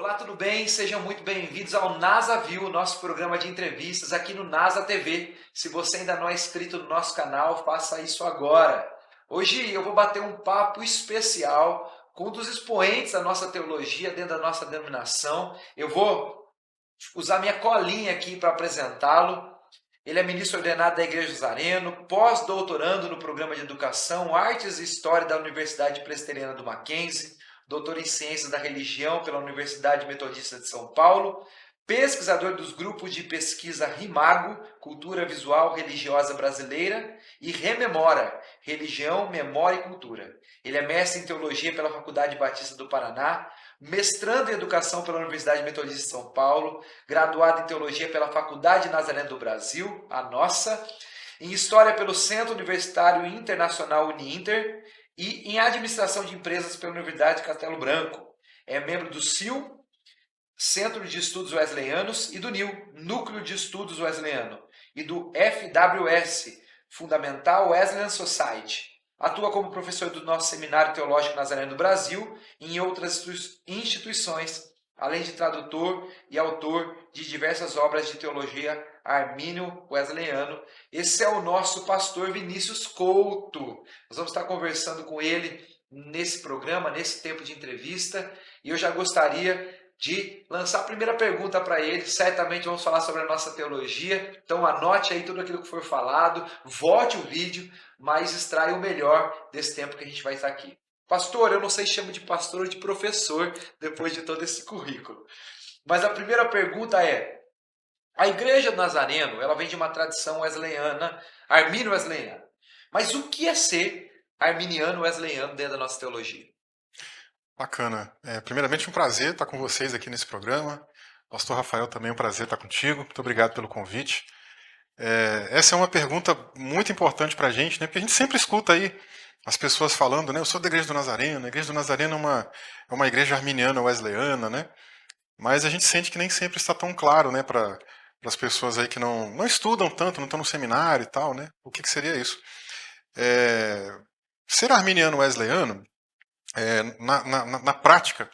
Olá, tudo bem? Sejam muito bem-vindos ao NASA View, nosso programa de entrevistas aqui no NASA TV. Se você ainda não é inscrito no nosso canal, faça isso agora. Hoje eu vou bater um papo especial com um dos expoentes da nossa teologia dentro da nossa denominação. Eu vou usar minha colinha aqui para apresentá-lo. Ele é ministro ordenado da Igreja Nazareno, pós-doutorando no programa de Educação, Artes e História da Universidade Presbiteriana do Mackenzie, doutor em Ciências da Religião pela Universidade Metodista de São Paulo, pesquisador dos grupos de pesquisa RIMAGO, Cultura Visual Religiosa Brasileira, e Rememora, Religião, Memória e Cultura. Ele é mestre em Teologia pela Faculdade Batista do Paraná, mestrando em Educação pela Universidade Metodista de São Paulo, graduado em Teologia pela Faculdade Nazareno do Brasil, a nossa, em História pelo Centro Universitário Internacional Uninter e em Administração de Empresas pela Universidade de Castelo Branco. É membro do CIL, Centro de Estudos Wesleyanos, e do NIL, Núcleo de Estudos Wesleyano, e do FWS, Fundamental Wesleyan Society. Atua como professor do nosso Seminário Teológico Nazareno do Brasil e em outras instituições, além de tradutor e autor de diversas obras de teologia armínio wesleyano. Esse é o nosso pastor Vinícius Couto. Nós vamos estar conversando com ele nesse programa, nesse tempo de entrevista, e eu já gostaria de lançar a primeira pergunta para ele. Certamente vamos falar sobre a nossa teologia, então anote aí tudo aquilo que for falado, volte o vídeo, mas extraia o melhor desse tempo que a gente vai estar aqui. Pastor, eu não sei se chamo de pastor ou de professor depois de todo esse currículo, mas a primeira pergunta é: a Igreja do Nazareno, ela vem de uma tradição wesleyana, armínio-wesleyana, mas o que é ser arminiano-wesleyano dentro da nossa teologia? Bacana. Primeiramente, um prazer estar com vocês aqui nesse programa. Pastor Rafael, também um prazer estar contigo. Muito obrigado pelo convite. Essa é uma pergunta muito importante para a gente, né? Porque a gente sempre escuta aí as pessoas falando, né? Eu sou da Igreja do Nazareno. A Igreja do Nazareno é uma igreja arminiana wesleyana, né? Mas a gente sente que nem sempre está tão claro, né? Para as pessoas aí que não estudam tanto, não estão no seminário e tal, né? O que seria isso? Ser arminiano wesleyano, na prática,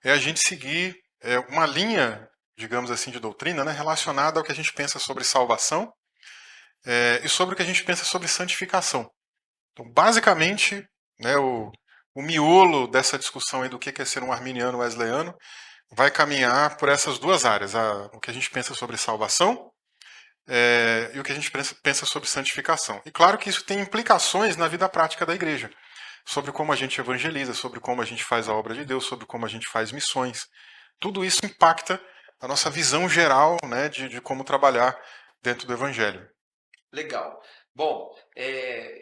é a gente seguir uma linha, digamos assim, de doutrina, né, relacionada ao que a gente pensa sobre salvação e sobre o que a gente pensa sobre santificação. Então, basicamente, né, o miolo dessa discussão aí do que é ser um arminiano wesleyano vai caminhar por essas duas áreas, o que a gente pensa sobre salvação e o que a gente pensa sobre santificação. E claro que isso tem implicações na vida prática da igreja, sobre como a gente evangeliza, sobre como a gente faz a obra de Deus, sobre como a gente faz missões. Tudo isso impacta a nossa visão geral, né, de como trabalhar dentro do Evangelho. Legal. Bom,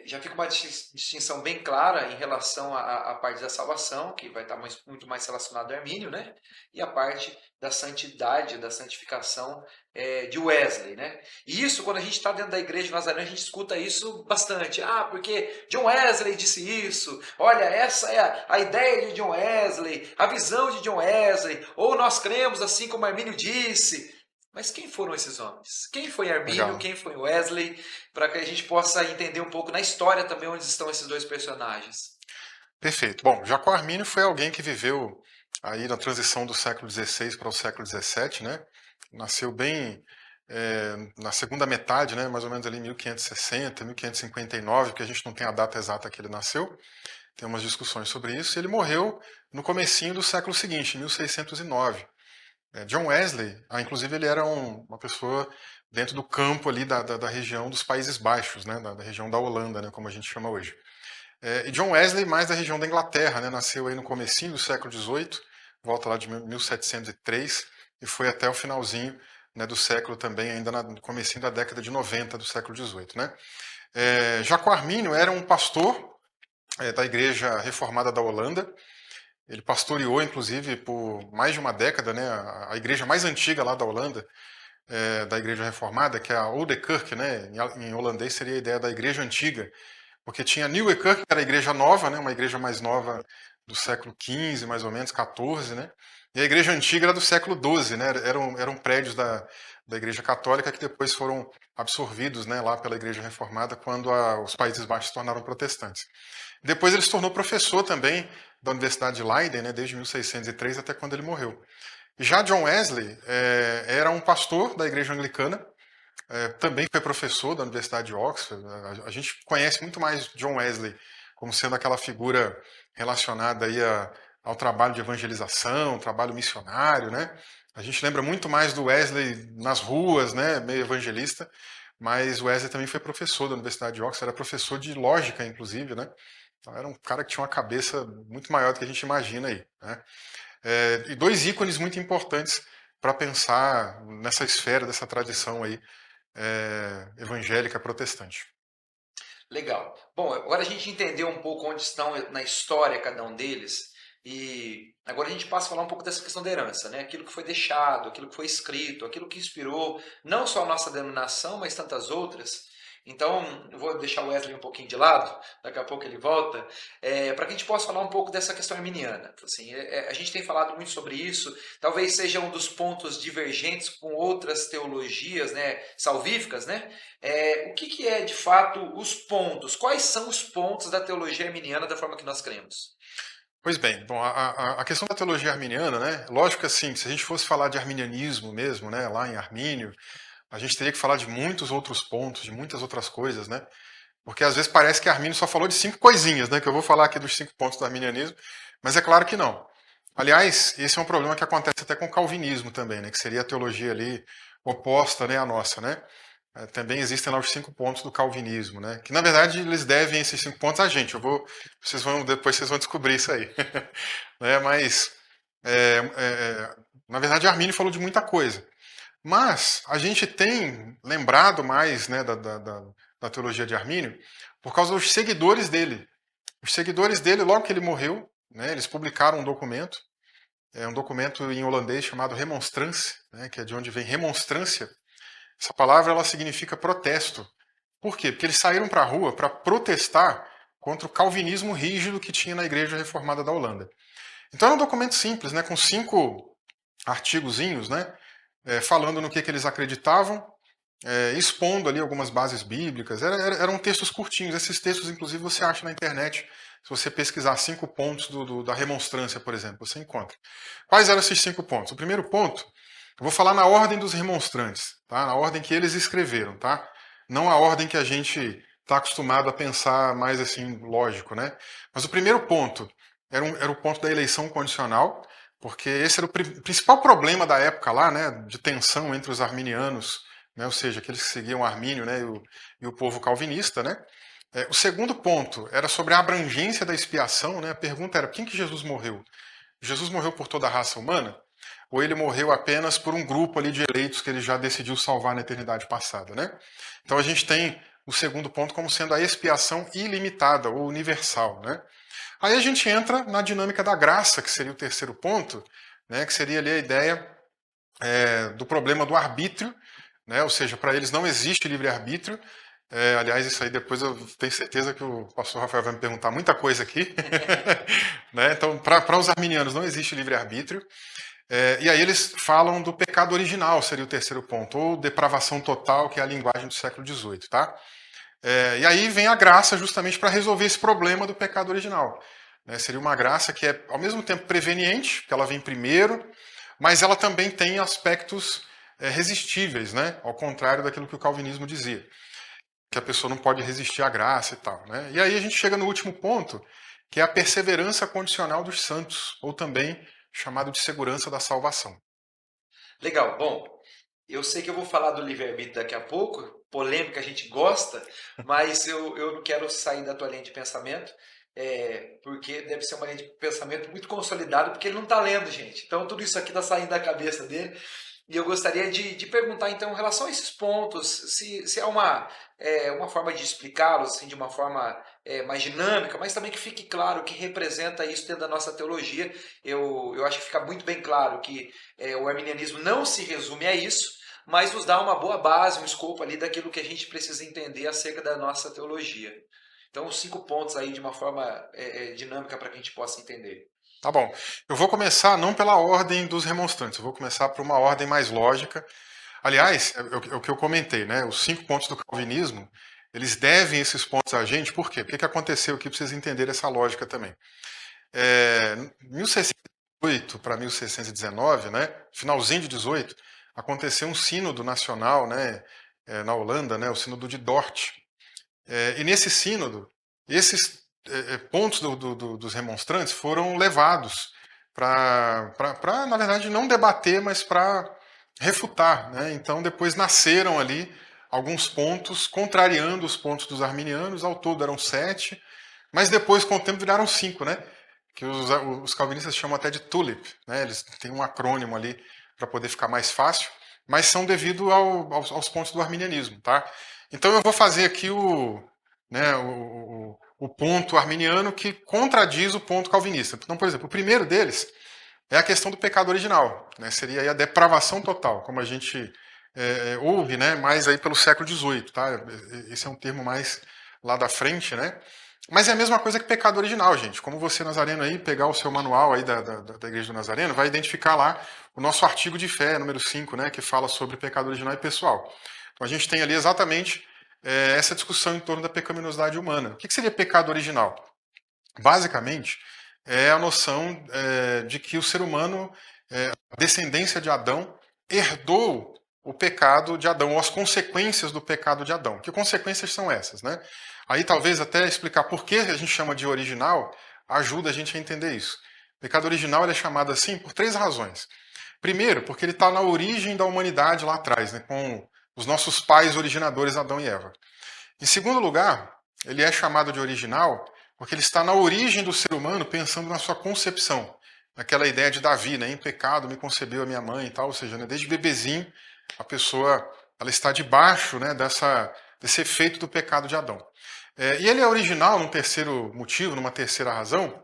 já fica uma distinção bem clara em relação à parte da salvação, que vai estar muito mais relacionado ao Armínio, né? E a parte da santidade, da santificação de Wesley, né? E isso, quando a gente está dentro da igreja de Nazaré, a gente escuta isso bastante. Ah, porque John Wesley disse isso. Olha, essa é a ideia de John Wesley, a visão de John Wesley. Ou nós cremos assim como Armínio disse. Mas quem foram esses homens? Quem foi Armínio? Legal. Quem foi Wesley? Para que a gente possa entender um pouco na história também onde estão esses dois personagens. Perfeito. Bom, Jacó Armínio foi alguém que viveu aí na transição do século XVI para o século XVII, né? Nasceu bem na segunda metade, né? Mais ou menos ali em 1560, 1559, porque a gente não tem a data exata que ele nasceu. Tem umas discussões sobre isso. E ele morreu no comecinho do século seguinte, 1609. John Wesley, inclusive ele era uma pessoa dentro do campo ali da região dos Países Baixos, né, da região da Holanda, né, como a gente chama hoje. E John Wesley mais da região da Inglaterra, né, nasceu aí no comecinho do século XVIII, volta lá de 1703 e foi até o finalzinho, né, do século também, ainda no comecinho da década de 90 do século XVIII. Né. Jacó Armínio era um pastor da Igreja Reformada da Holanda. Ele pastoreou, inclusive, por mais de uma década, né, a igreja mais antiga lá da Holanda, da Igreja Reformada, que é a Oude Kerk, né, em holandês seria a ideia da Igreja Antiga, porque tinha a Nieuwe Kerk, que era a Igreja Nova, né, uma igreja mais nova do século XV, mais ou menos, XIV, né, e a Igreja Antiga era do século XII, né, eram prédios da Igreja Católica que depois foram absorvidos, né, lá pela Igreja Reformada quando os Países Baixos se tornaram protestantes. Depois ele se tornou professor também da Universidade de Leiden, né, desde 1603 até quando ele morreu. Já John Wesley era um pastor da igreja anglicana, também foi professor da Universidade de Oxford. A gente conhece muito mais John Wesley como sendo aquela figura relacionada aí ao trabalho de evangelização, trabalho missionário, né? A gente lembra muito mais do Wesley nas ruas, né, meio evangelista, mas Wesley também foi professor da Universidade de Oxford, era professor de lógica, inclusive, né? Então era um cara que tinha uma cabeça muito maior do que a gente imagina aí, né? E dois ícones muito importantes para pensar nessa esfera dessa tradição aí evangélica protestante. Legal. Bom, agora a gente entendeu um pouco onde estão na história cada um deles, e agora a gente passa a falar um pouco dessa questão da herança, né? Aquilo que foi deixado, aquilo que foi escrito, aquilo que inspirou não só a nossa denominação, mas tantas outras. Então, eu vou deixar o Wesley um pouquinho de lado, daqui a pouco ele volta, para que a gente possa falar um pouco dessa questão arminiana. Assim, a gente tem falado muito sobre isso, talvez seja um dos pontos divergentes com outras teologias, né, salvíficas, né? O que, que é de fato os pontos? Quais são os pontos da teologia arminiana da forma que nós cremos? Pois bem, bom, a questão da teologia arminiana, né? Lógico que assim, se a gente fosse falar de arminianismo mesmo, né, lá em Armínio, a gente teria que falar de muitos outros pontos, de muitas outras coisas, né? Porque às vezes parece que Armínio só falou de 5 coisinhas, né? Que eu vou falar aqui dos 5 pontos do arminianismo, mas é claro que não. Aliás, esse é um problema que acontece até com o calvinismo também, né? Que seria a teologia ali oposta, né, à nossa, né? Também existem lá os 5 pontos do calvinismo, né? Que na verdade eles devem esses 5 pontos a gente. Depois vocês vão descobrir isso aí, né? Mas é, na verdade Armínio falou de muita coisa. Mas a gente tem lembrado mais, né, da teologia de Armínio por causa dos seguidores dele. Os seguidores dele, logo que ele morreu, né, eles publicaram um documento em holandês chamado Remonstrance, né, que é de onde vem remonstrância. Essa palavra ela significa protesto. Por quê? Porque eles saíram para a rua para protestar contra o calvinismo rígido que tinha na Igreja Reformada da Holanda. Então era um documento simples, né, com 5 artigozinhos, né, falando no que eles acreditavam, expondo ali algumas bases bíblicas. Eram textos curtinhos. Esses textos, inclusive, você acha na internet. Se você pesquisar 5 pontos da remonstrância, por exemplo, você encontra. Quais eram esses 5 pontos? O primeiro ponto, eu vou falar na ordem dos remonstrantes, tá? Na ordem que eles escreveram, tá? Não a ordem que a gente está acostumado a pensar mais assim, lógico, né? Mas o primeiro ponto era o ponto da eleição condicional, porque esse era o principal problema da época lá, né? De tensão entre os arminianos, né, ou seja, aqueles que seguiam Armínio, né, e o povo calvinista, né. O segundo ponto era sobre a abrangência da expiação, né. A pergunta era: por quem que Jesus morreu? Jesus morreu por toda a raça humana? Ou ele morreu apenas por um grupo ali de eleitos que ele já decidiu salvar na eternidade passada, né? Então a gente tem o segundo ponto como sendo a expiação ilimitada ou universal, né? Aí a gente entra na dinâmica da graça, que seria o terceiro ponto, né, que seria ali a ideia do problema do arbítrio, né? Ou seja, para eles não existe livre-arbítrio. Aliás, isso aí depois eu tenho certeza que o pastor Rafael vai me perguntar muita coisa aqui. Né? Então, para os arminianos não existe livre-arbítrio. E aí eles falam do pecado original, seria o terceiro ponto, ou depravação total, que é a linguagem do século XVIII. Tá? E aí vem a graça justamente para resolver esse problema do pecado original. Né? Seria uma graça que é, ao mesmo tempo, preveniente, porque ela vem primeiro, mas ela também tem aspectos resistíveis, né? Ao contrário daquilo que o calvinismo dizia, que a pessoa não pode resistir à graça e tal. Né? E aí a gente chega no último ponto, que é a perseverança condicional dos santos, ou também chamado de segurança da salvação. Legal. Bom, eu sei que eu vou falar do livre-arbítrio daqui a pouco, polêmica a gente gosta, mas eu não quero sair da tua linha de pensamento, porque deve ser uma linha de pensamento muito consolidada, porque ele não está lendo, gente. Então tudo isso aqui está saindo da cabeça dele. E eu gostaria de perguntar, então, em relação a esses pontos, se há uma forma de explicá-los assim, de uma forma mais dinâmica, mas também que fique claro que representa isso dentro da nossa teologia. Eu acho que fica muito bem claro que o arminianismo não se resume a isso, mas nos dá uma boa base, um escopo ali daquilo que a gente precisa entender acerca da nossa teologia. Então, os 5 pontos aí de uma forma dinâmica para que a gente possa entender. Tá bom. Eu vou começar não pela ordem dos remonstrantes, eu vou começar por uma ordem mais lógica. Aliás, é o que eu comentei, né? Os 5 pontos do calvinismo, eles devem esses pontos a gente, por quê? O que aconteceu aqui para vocês entenderem essa lógica também? Em 18 para 1619, né, finalzinho de 18, aconteceu um sínodo nacional, né, na Holanda, né, o sínodo de Dort. E nesse sínodo, esses pontos dos remonstrantes foram levados para, na verdade, não debater, mas para refutar. Né? Então, depois nasceram ali alguns pontos contrariando os pontos dos arminianos, ao todo eram 7, mas depois, com o tempo, viraram 5, né? Que os calvinistas chamam até de TULIP, né? Eles têm um acrônimo ali para poder ficar mais fácil, mas são devido aos pontos do arminianismo, tá? Então eu vou fazer aqui o ponto arminiano que contradiz o ponto calvinista. Então, por exemplo, o primeiro deles é a questão do pecado original, né? Seria aí a depravação total, como a gente ouve, né? Mais aí pelo século XVIII, tá? Esse é um termo mais lá da frente, né? Mas é a mesma coisa que pecado original, gente. Como você, Nazareno, aí, pegar o seu manual aí da Igreja do Nazareno, vai identificar lá o nosso artigo de fé, número 5, né, que fala sobre pecado original e pessoal. Então a gente tem ali exatamente essa discussão em torno da pecaminosidade humana. O que seria pecado original? Basicamente, é a noção de que o ser humano, a descendência de Adão, herdou o pecado de Adão, ou as consequências do pecado de Adão. Que consequências são essas, né? Aí talvez até explicar por que a gente chama de original ajuda a gente a entender isso. O pecado original ele é chamado assim por 3 razões. Primeiro, porque ele está na origem da humanidade lá atrás, né, com os nossos pais originadores Adão e Eva. Em segundo lugar, ele é chamado de original porque ele está na origem do ser humano pensando na sua concepção. Aquela ideia de Davi, né, em pecado me concebeu a minha mãe e tal, ou seja, né, desde bebezinho a pessoa ela está debaixo, né, desse efeito do pecado de Adão. E ele é original num terceiro motivo, numa terceira razão,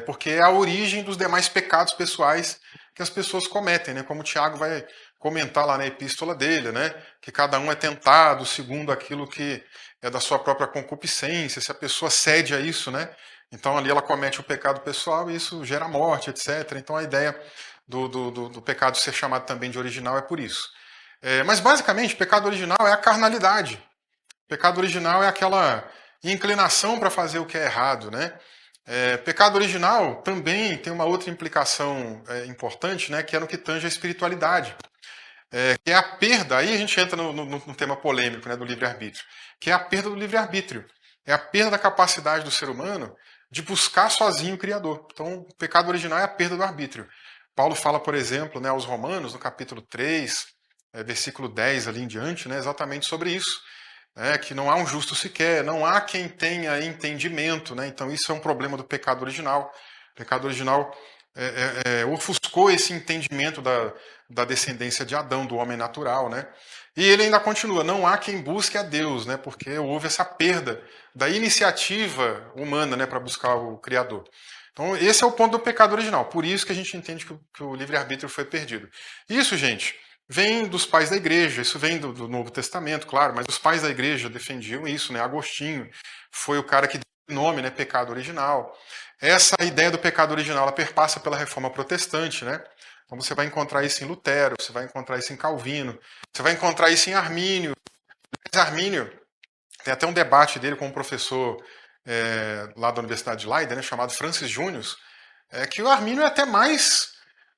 porque é a origem dos demais pecados pessoais que as pessoas cometem, né? Como o Tiago vai comentar lá na epístola dele, né? Que cada um é tentado segundo aquilo que é da sua própria concupiscência, se a pessoa cede a isso, né? Então ali ela comete o pecado pessoal e isso gera morte, etc. Então a ideia do pecado ser chamado também de original é por isso. Mas basicamente, pecado original é a carnalidade. Pecado original é aquela inclinação para fazer o que é errado, né? Pecado original também tem uma outra implicação importante, né, que é no que tange a espiritualidade, que é a perda, aí a gente entra no tema polêmico, né, do livre-arbítrio, que é a perda do livre-arbítrio, é a perda da capacidade do ser humano de buscar sozinho o Criador. Então, o pecado original é a perda do arbítrio. Paulo fala, por exemplo, né, aos Romanos, no capítulo 3, versículo 10 ali em diante, né, exatamente sobre isso. Que não há um justo sequer, não há quem tenha entendimento, né? Então isso é um problema do pecado original. O pecado original ofuscou esse entendimento da descendência de Adão, do homem natural, né? E ele ainda continua, não há quem busque a Deus, né? Porque houve essa perda da iniciativa humana, né, para buscar o Criador. Então esse é o ponto do pecado original, por isso que a gente entende que o livre-arbítrio foi perdido. Isso, gente, vem dos pais da igreja, isso vem do Novo Testamento, claro, mas os pais da igreja defendiam isso, né? Agostinho foi o cara que deu o nome, né? Pecado original. Essa ideia do pecado original, ela perpassa pela reforma protestante, né? Então você vai encontrar isso em Lutero, você vai encontrar isso em Calvino, você vai encontrar isso em Armínio. Mas Armínio, tem até um debate dele com um professor lá da Universidade de Leiden, né? Chamado Francis Júnior, que o Armínio é até mais,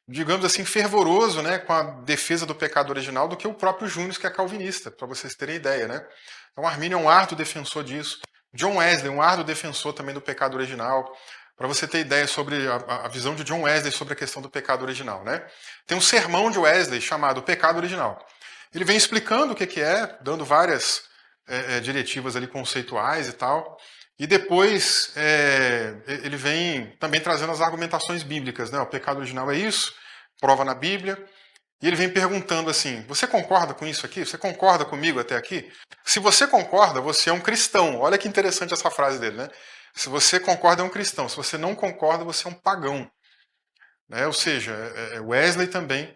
digamos assim, fervoroso, né, com a defesa do pecado original do que o próprio Júnior, que é calvinista, para vocês terem ideia, né? Então, Armínio é um árduo defensor disso. John Wesley, um árduo defensor também do pecado original. Para você ter ideia sobre a visão de John Wesley sobre a questão do pecado original, né? Tem um sermão de Wesley chamado Pecado Original. Ele vem explicando o que é, dando várias diretivas ali conceituais e tal. E depois ele vem também trazendo as argumentações bíblicas, né? O pecado original é isso, prova na Bíblia. E ele vem perguntando assim: você concorda com isso aqui? Você concorda comigo até aqui? Se você concorda, você é um cristão. Olha que interessante essa frase dele, né? Se você concorda, é um cristão. Se você não concorda, você é um pagão. Ou seja, Wesley também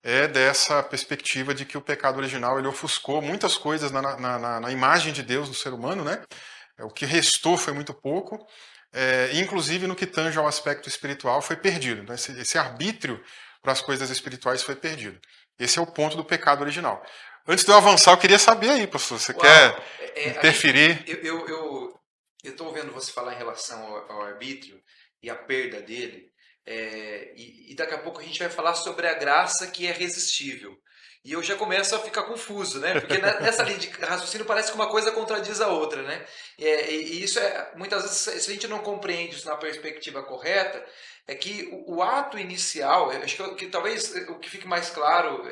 é dessa perspectiva de que o pecado original ele ofuscou muitas coisas na imagem de Deus no ser humano, né? O que restou foi muito pouco, inclusive no que tange ao aspecto espiritual foi perdido. Então, esse arbítrio para as coisas espirituais foi perdido. Esse é o ponto do pecado original. Antes de eu avançar, eu queria saber aí, pastor, você quer interferir? Eu estou ouvindo você falar em relação ao arbítrio e a perda dele. E daqui a pouco a gente vai falar sobre a graça que é resistível. E eu já começo a ficar confuso, né? Porque nessa linha de raciocínio parece que uma coisa contradiz a outra, né? E isso muitas vezes, se a gente não compreende isso na perspectiva correta, é que o ato inicial, eu acho que talvez o que fique mais claro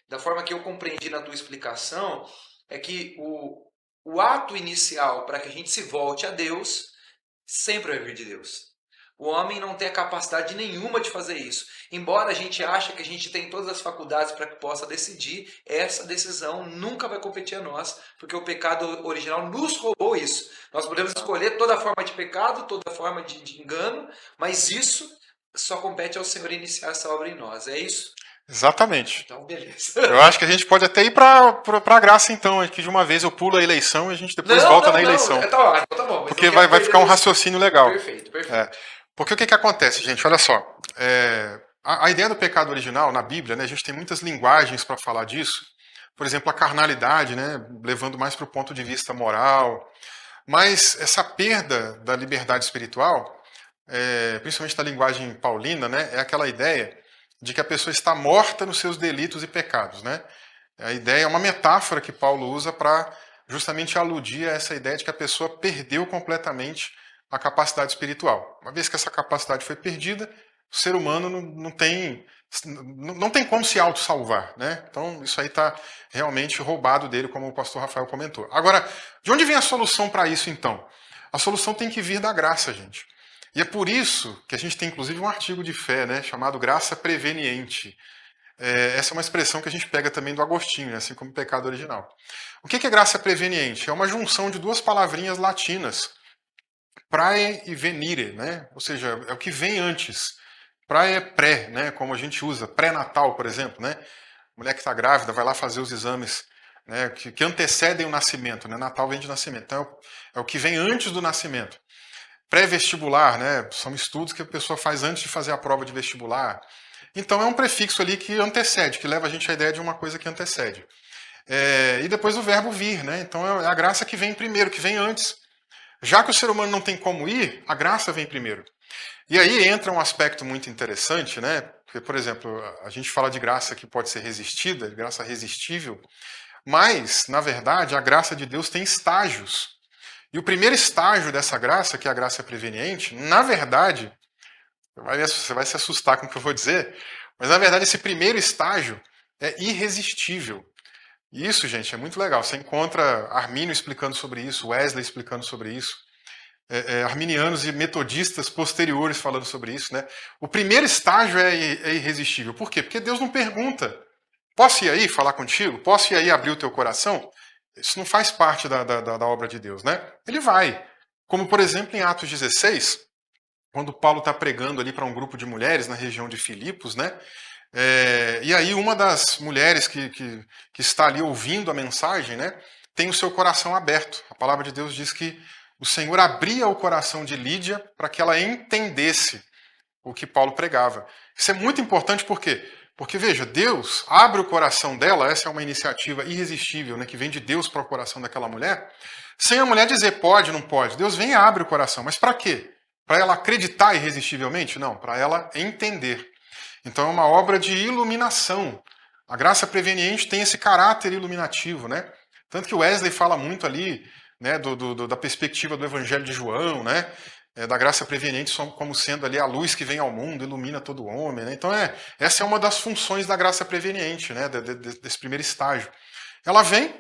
da forma que eu compreendi na tua explicação, é que o ato inicial para que a gente se volte a Deus sempre vai vir de Deus. O homem não tem a capacidade nenhuma de fazer isso. Embora a gente ache que a gente tem todas as faculdades para que possa decidir, essa decisão nunca vai competir a nós, porque o pecado original nos roubou isso. Nós podemos escolher toda forma de pecado, toda forma de engano, mas isso só compete ao Senhor iniciar essa obra em nós. É isso? Exatamente. Então, beleza. Eu acho que a gente pode até ir para a graça, então, aqui de uma vez eu pulo a eleição e a gente depois volta na eleição. Tá bom. Porque vai ficar um raciocínio legal. Perfeito. Porque o que acontece, gente? Olha só. A ideia do pecado original na Bíblia, né, a gente tem muitas linguagens para falar disso. Por exemplo, a carnalidade, né, levando mais para o ponto de vista moral. Mas essa perda da liberdade espiritual, principalmente da linguagem paulina, né, é aquela ideia de que a pessoa está morta nos seus delitos e pecados, né? A ideia é uma metáfora que Paulo usa para justamente aludir a essa ideia de que a pessoa perdeu completamente a capacidade espiritual. Uma vez que essa capacidade foi perdida, o ser humano não tem como se autossalvar, né? Então isso aí está realmente roubado dele, como o pastor Rafael comentou. Agora, de onde vem a solução para isso então? A solução tem que vir da graça, gente. E é por isso que a gente tem inclusive um artigo de fé, né, chamado graça preveniente. Essa é uma expressão que a gente pega também do Agostinho, assim como pecado original. O que é graça preveniente? É uma junção de duas palavrinhas latinas, prae e venire, né? Ou seja, é o que vem antes. Prae é pré, né? Como a gente usa, pré-natal, por exemplo, né? Mulher que está grávida vai lá fazer os exames, né, que antecedem o nascimento, né? Natal vem de nascimento. Então é o que vem antes do nascimento. Pré-vestibular, né? São estudos que a pessoa faz antes de fazer a prova de vestibular. Então é um prefixo ali que antecede, que leva a gente à ideia de uma coisa que antecede. E depois o verbo vir, né? Então é a graça que vem primeiro, que vem antes. Já que o ser humano não tem como ir, a graça vem primeiro. E aí entra um aspecto muito interessante, né? Porque, por exemplo, a gente fala de graça que pode ser resistida, de graça resistível, mas, na verdade, a graça de Deus tem estágios. E o primeiro estágio dessa graça, que é a graça preveniente, na verdade, você vai se assustar com o que eu vou dizer, mas na verdade esse primeiro estágio é irresistível. E isso, gente, é muito legal. Você encontra Armínio explicando sobre isso, Wesley explicando sobre isso, arminianos e metodistas posteriores falando sobre isso, né? O primeiro estágio é irresistível. Por quê? Porque Deus não pergunta: posso ir aí falar contigo? Posso ir aí abrir o teu coração? Isso não faz parte da obra de Deus, né? Ele vai. Como, por exemplo, em Atos 16, quando Paulo está pregando ali para um grupo de mulheres na região de Filipos, né? E aí uma das mulheres que está ali ouvindo a mensagem, né, tem o seu coração aberto. A palavra de Deus diz que o Senhor abria o coração de Lídia para que ela entendesse o que Paulo pregava. Isso é muito importante por quê? Porque, veja, Deus abre o coração dela, essa é uma iniciativa irresistível, né, que vem de Deus para o coração daquela mulher, sem a mulher dizer pode, não pode. Deus vem e abre o coração. Mas para quê? Para ela acreditar irresistivelmente? Não, para ela entender. Então é uma obra de iluminação. A graça preveniente tem esse caráter iluminativo, né? Tanto que Wesley fala muito ali, né, da perspectiva do Evangelho de João, né? Da graça preveniente como sendo ali a luz que vem ao mundo, ilumina todo homem, né? Então essa é uma das funções da graça preveniente, né? Desse primeiro estágio. Ela vem,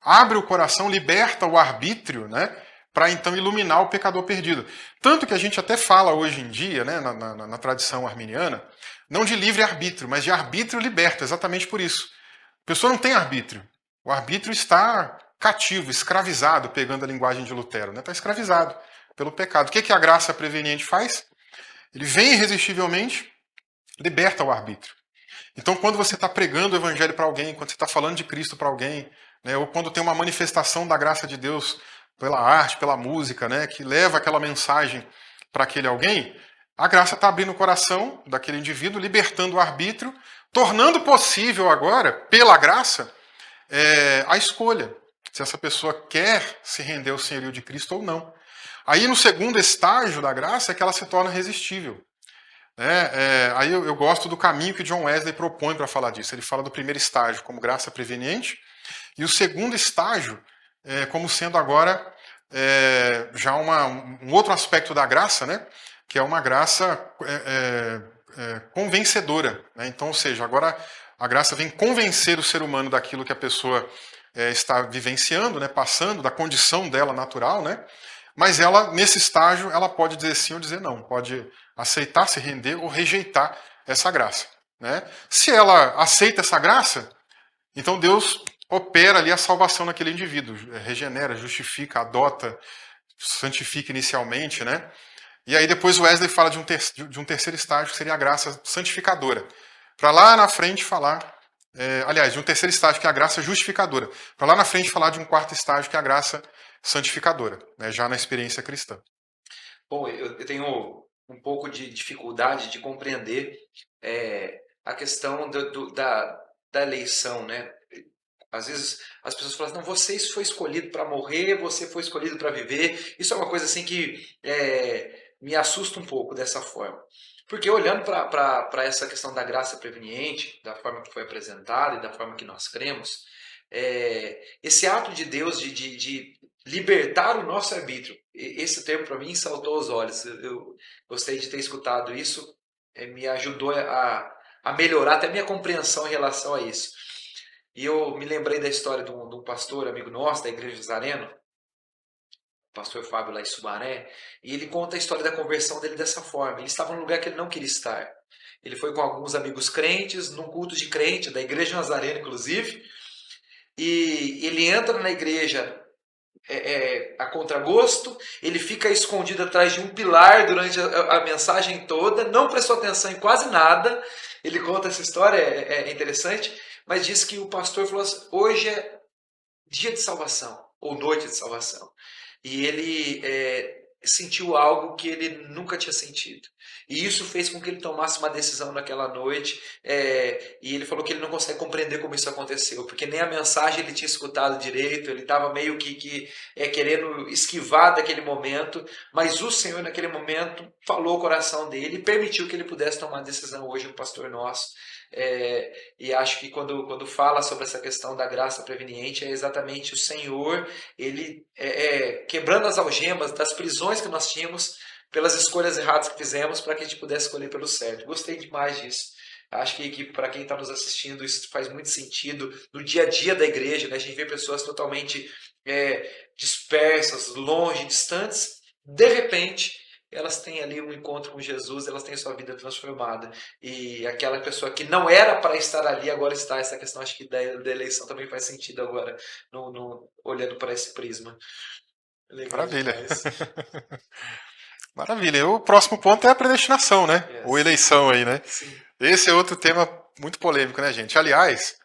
abre o coração, liberta o arbítrio, né? Para então iluminar o pecador perdido. Tanto que a gente até fala hoje em dia, né, na tradição arminiana, não de livre-arbítrio, mas de arbítrio liberto, exatamente por isso. A pessoa não tem arbítrio. O arbítrio está cativo, escravizado, pegando a linguagem de Lutero, né? Está escravizado pelo pecado. O que a graça preveniente faz? Ele vem irresistivelmente, liberta o arbítrio. Então, quando você está pregando o evangelho para alguém, quando você está falando de Cristo para alguém, né, ou quando tem uma manifestação da graça de Deus pela arte, pela música, né, que leva aquela mensagem para aquele alguém, a graça está abrindo o coração daquele indivíduo, libertando o arbítrio, tornando possível agora, pela graça, a escolha. Se essa pessoa quer se render ao senhorio de Cristo ou não. Aí, no segundo estágio da graça, é que ela se torna resistível. Aí eu gosto do caminho que John Wesley propõe para falar disso. Ele fala do primeiro estágio como graça preveniente e o segundo estágio como sendo agora já um outro aspecto da graça, né? Que é uma graça convencedora. Né? Então, ou seja, agora a graça vem convencer o ser humano daquilo que a pessoa está vivenciando, né? Passando, da condição dela natural, né? Mas ela, nesse estágio, ela pode dizer sim ou dizer não, pode aceitar, se render ou rejeitar essa graça. Né? Se ela aceita essa graça, então Deus opera ali a salvação naquele indivíduo, regenera, justifica, adota, santifica inicialmente, né? E aí depois o Wesley fala de um terceiro estágio, que seria a graça santificadora. Para lá na frente falar, aliás, de um terceiro estágio, que é a graça justificadora. Para lá na frente falar de um quarto estágio, que é a graça santificadora, né? Já na experiência cristã. Bom, eu tenho um pouco de dificuldade de compreender a questão da eleição, né? Às vezes as pessoas falam assim, não, você foi escolhido para morrer, você foi escolhido para viver. Isso é uma coisa assim que me assusta um pouco dessa forma. Porque olhando para essa questão da graça preveniente, da forma que foi apresentada e da forma que nós cremos, esse ato de Deus de libertar o nosso arbítrio, esse termo para mim saltou aos olhos. Eu gostei de ter escutado isso, me ajudou a melhorar até a minha compreensão em relação a isso. E eu me lembrei da história de um pastor, amigo nosso, da Igreja de Nazareno, o pastor Fábio lá em Sumaré, e ele conta a história da conversão dele dessa forma. Ele estava num lugar que ele não queria estar. Ele foi com alguns amigos crentes, num culto de crente, da Igreja de Nazareno, inclusive, e ele entra na igreja a contragosto, ele fica escondido atrás de um pilar durante a mensagem toda, não prestou atenção em quase nada. Ele conta essa história, é interessante, mas diz que o pastor falou assim, hoje é dia de salvação, ou noite de salvação. E ele sentiu algo que ele nunca tinha sentido. E isso fez com que ele tomasse uma decisão naquela noite. E ele falou que ele não consegue compreender como isso aconteceu, porque nem a mensagem ele tinha escutado direito, ele estava meio que querendo esquivar daquele momento, mas o Senhor naquele momento falou o coração dele e permitiu que ele pudesse tomar a decisão hoje, um pastor nosso. E acho que quando fala sobre essa questão da graça preveniente, é exatamente o Senhor, ele quebrando as algemas das prisões que nós tínhamos pelas escolhas erradas que fizemos para que a gente pudesse escolher pelo certo. Gostei demais disso. Acho que para quem está nos assistindo, isso faz muito sentido no dia a dia da igreja, né? A gente vê pessoas totalmente dispersas, longe, distantes, de repente elas têm ali um encontro com Jesus, elas têm sua vida transformada. E aquela pessoa que não era para estar ali, agora está. Essa questão, acho que da eleição também faz sentido agora, olhando para esse prisma. Legal Maravilha. demais. Maravilha. E o próximo ponto é a predestinação, né? Yes. Ou eleição aí, né? Sim. Esse é outro tema muito polêmico, né, gente? Aliás,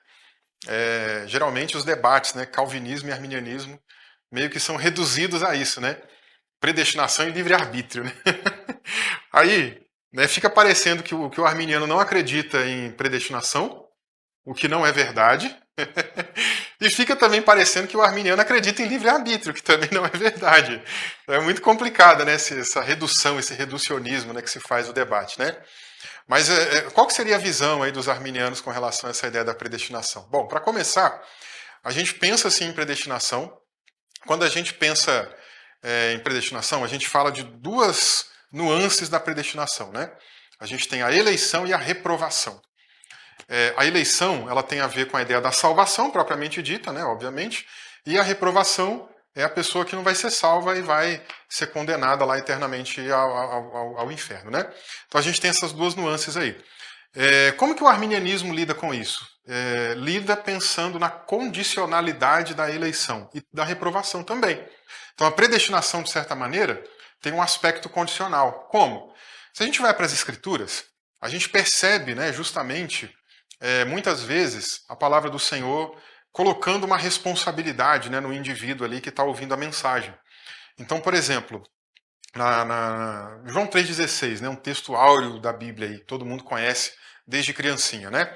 geralmente os debates, né, calvinismo e arminianismo, meio que são reduzidos a isso, né? Predestinação e livre-arbítrio, né? Aí, né, fica parecendo que o arminiano não acredita em predestinação, o que não é verdade, e fica também parecendo que o arminiano acredita em livre-arbítrio, que também não é verdade. É muito complicada, né, essa redução, esse reducionismo, né, que se faz no debate, né? Mas qual que seria a visão aí dos arminianos com relação a essa ideia da predestinação? Bom, para começar, a gente pensa assim em predestinação. Quando a gente pensa em predestinação, a gente fala de duas nuances da predestinação, né? A gente tem a eleição e a reprovação. A eleição, ela tem a ver com a ideia da salvação propriamente dita, né, obviamente, e a reprovação é a pessoa que não vai ser salva e vai ser condenada lá eternamente ao inferno, né? Então a gente tem essas duas nuances aí. Como que o arminianismo lida com isso? Lida pensando na condicionalidade da eleição e da reprovação também. Então a predestinação, de certa maneira, tem um aspecto condicional. Como? Se a gente vai para as Escrituras, a gente percebe, né, justamente, muitas vezes, a palavra do Senhor colocando uma responsabilidade, né, no indivíduo ali que está ouvindo a mensagem. Então, por exemplo, João 3,16, né, um texto áureo da Bíblia aí, todo mundo conhece desde criancinha, né?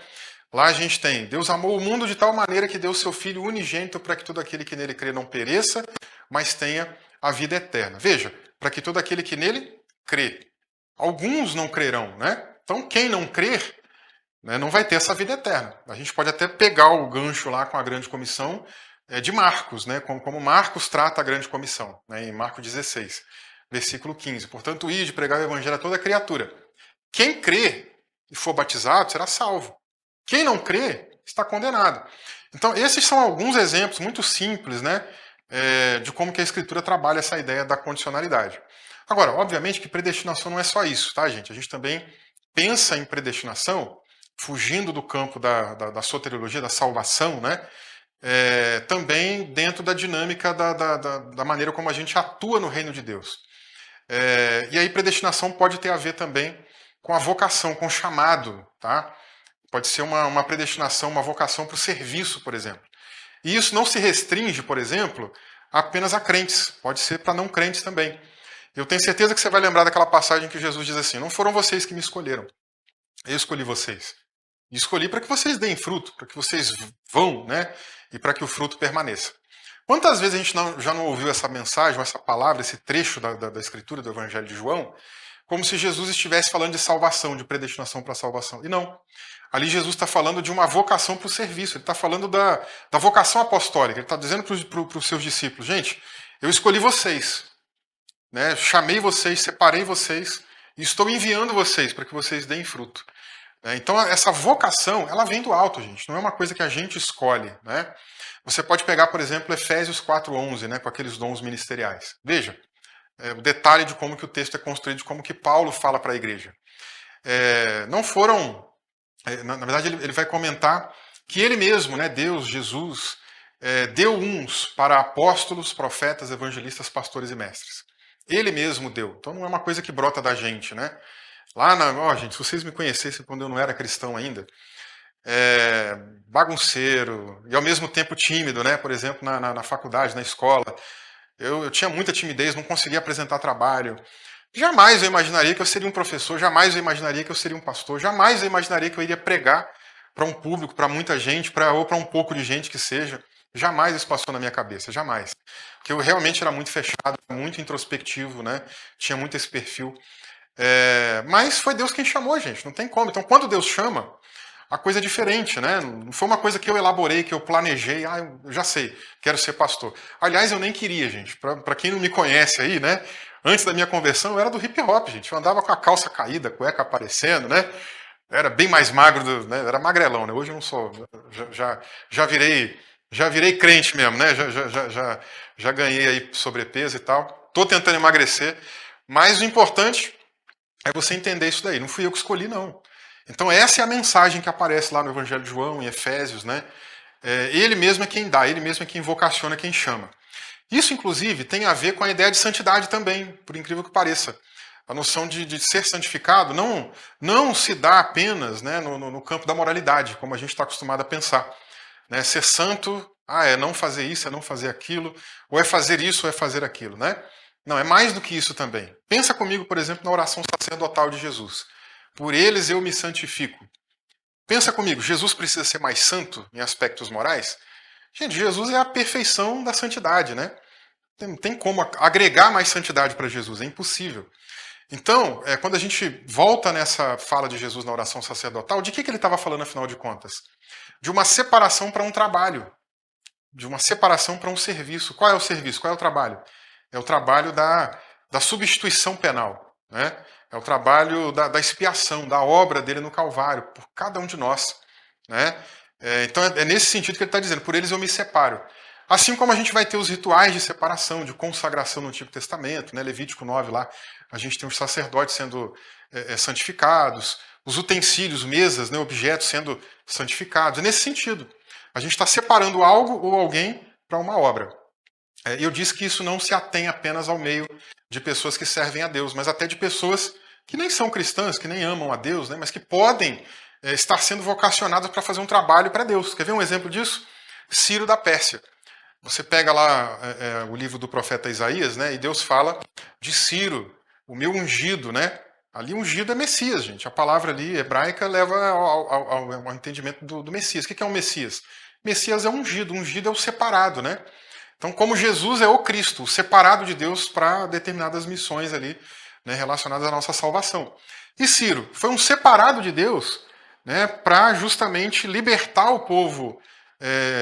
Lá a gente tem, Deus amou o mundo de tal maneira que deu seu Filho unigênito para que todo aquele que nele crê não pereça, mas tenha a vida eterna. Veja, para que todo aquele que nele crê. alguns não crerão, né? Então quem não crer, né, não vai ter essa vida eterna. A gente pode até pegar o gancho lá com a grande comissão de Marcos, né, como Marcos trata a grande comissão, né, em Marcos 16, versículo 15. Portanto, ide pregar o evangelho a toda criatura. Quem crê e for batizado será salvo. Quem não crê está condenado. Então, esses são alguns exemplos muito simples, né, de como que a Escritura trabalha essa ideia da condicionalidade. Agora, obviamente que predestinação não é só isso, tá, gente? A gente também pensa em predestinação, fugindo do campo da soteriologia, da salvação, né? Também dentro da dinâmica da maneira como a gente atua no reino de Deus. E aí predestinação pode ter a ver também com a vocação, com o chamado, tá? Pode ser uma predestinação, uma vocação para o serviço, por exemplo. E isso não se restringe, por exemplo, apenas a crentes, pode ser para não crentes também. Eu tenho certeza que você vai lembrar daquela passagem que Jesus diz assim: não foram vocês que me escolheram, eu escolhi vocês. E escolhi para que vocês deem fruto, para que vocês vão, né? E para que o fruto permaneça. Quantas vezes a gente já não ouviu essa mensagem, essa palavra, esse trecho da Escritura, do Evangelho de João, como se Jesus estivesse falando de salvação, de predestinação para a salvação. E não. Ali Jesus está falando de uma vocação para o serviço, ele está falando da vocação apostólica, ele está dizendo para os seus discípulos: gente, eu escolhi vocês, né? Chamei vocês, separei vocês e estou enviando vocês para que vocês deem fruto. Então, essa vocação, ela vem do alto, gente. Não é uma coisa que a gente escolhe, né? Você pode pegar, por exemplo, Efésios 4:11, né, com aqueles dons ministeriais. Veja, o detalhe de como que o texto é construído, de como que Paulo fala para a igreja. Não foram... na verdade, ele vai comentar que ele mesmo, né, Deus, Jesus, deu uns para apóstolos, profetas, evangelistas, pastores e mestres. Ele mesmo deu. Então, não é uma coisa que brota da gente, né? Gente, se vocês me conhecessem quando eu não era cristão ainda, bagunceiro e ao mesmo tempo tímido, né? Por exemplo, na faculdade, na escola, eu tinha muita timidez, não conseguia apresentar trabalho. Jamais eu imaginaria que eu seria um professor, jamais eu imaginaria que eu seria um pastor, jamais eu imaginaria que eu iria pregar para um público, para muita gente, ou para um pouco de gente que seja. Jamais isso passou na minha cabeça, jamais. Porque eu realmente era muito fechado, muito introspectivo, né? Tinha muito esse perfil. Mas foi Deus quem chamou, gente, não tem como. Então, quando Deus chama, a coisa é diferente, né? Não foi uma coisa que eu elaborei, que eu planejei, eu já sei, quero ser pastor. Aliás, eu nem queria, gente. Para quem não me conhece aí, né? Antes da minha conversão, eu era do hip hop, gente. Eu andava com a calça caída, cueca aparecendo, né? Eu era bem mais magro, né? Era magrelão, né? Hoje eu não sou. Já virei crente mesmo, né? Já ganhei aí sobrepeso e tal. Tô tentando emagrecer. Mas o importante é você entender isso daí. Não fui eu que escolhi, não. Então essa é a mensagem que aparece lá no Evangelho de João, em Efésios, né? Ele mesmo é quem dá, ele mesmo é quem vocaciona, quem chama. Isso, inclusive, tem a ver com a ideia de santidade também, por incrível que pareça. A noção de ser santificado não se dá apenas, né, no campo da moralidade, como a gente está acostumado a pensar. Né? Ser santo, é não fazer isso, é não fazer aquilo, ou é fazer isso, ou é fazer aquilo, né? Não, é mais do que isso também. Pensa comigo, por exemplo, na oração sacerdotal de Jesus. Por eles eu me santifico. Pensa comigo, Jesus precisa ser mais santo em aspectos morais? Gente, Jesus é a perfeição da santidade, né? Não tem como agregar mais santidade para Jesus, é impossível. Então, quando a gente volta nessa fala de Jesus na oração sacerdotal, de que ele estava falando, afinal de contas? De uma separação para um trabalho, de uma separação para um serviço. Qual é o serviço? Qual é o trabalho? É o trabalho da substituição penal, né? É o trabalho da expiação, da obra dele no Calvário, por cada um de nós, né? Então é nesse sentido que ele está dizendo, por eles eu me separo. Assim como a gente vai ter os rituais de separação, de consagração no Antigo Testamento, né? Levítico 9 lá, a gente tem os sacerdotes sendo santificados, os utensílios, mesas, né? Objetos sendo santificados. É nesse sentido. A gente está separando algo ou alguém para uma obra. E eu disse que isso não se atém apenas ao meio de pessoas que servem a Deus, mas até de pessoas que nem são cristãs, que nem amam a Deus, né? Mas que podem estar sendo vocacionadas para fazer um trabalho para Deus. Quer ver um exemplo disso? Ciro da Pérsia. Você pega lá o livro do profeta Isaías, né? E Deus fala de Ciro, o meu ungido, né? Ali ungido é Messias, gente. A palavra ali hebraica leva ao entendimento do Messias. O que é um Messias? Messias é ungido é o separado, né? Então, como Jesus é o Cristo, o separado de Deus para determinadas missões ali né, relacionadas à nossa salvação. E Ciro foi um separado de Deus, né, para justamente libertar o povo,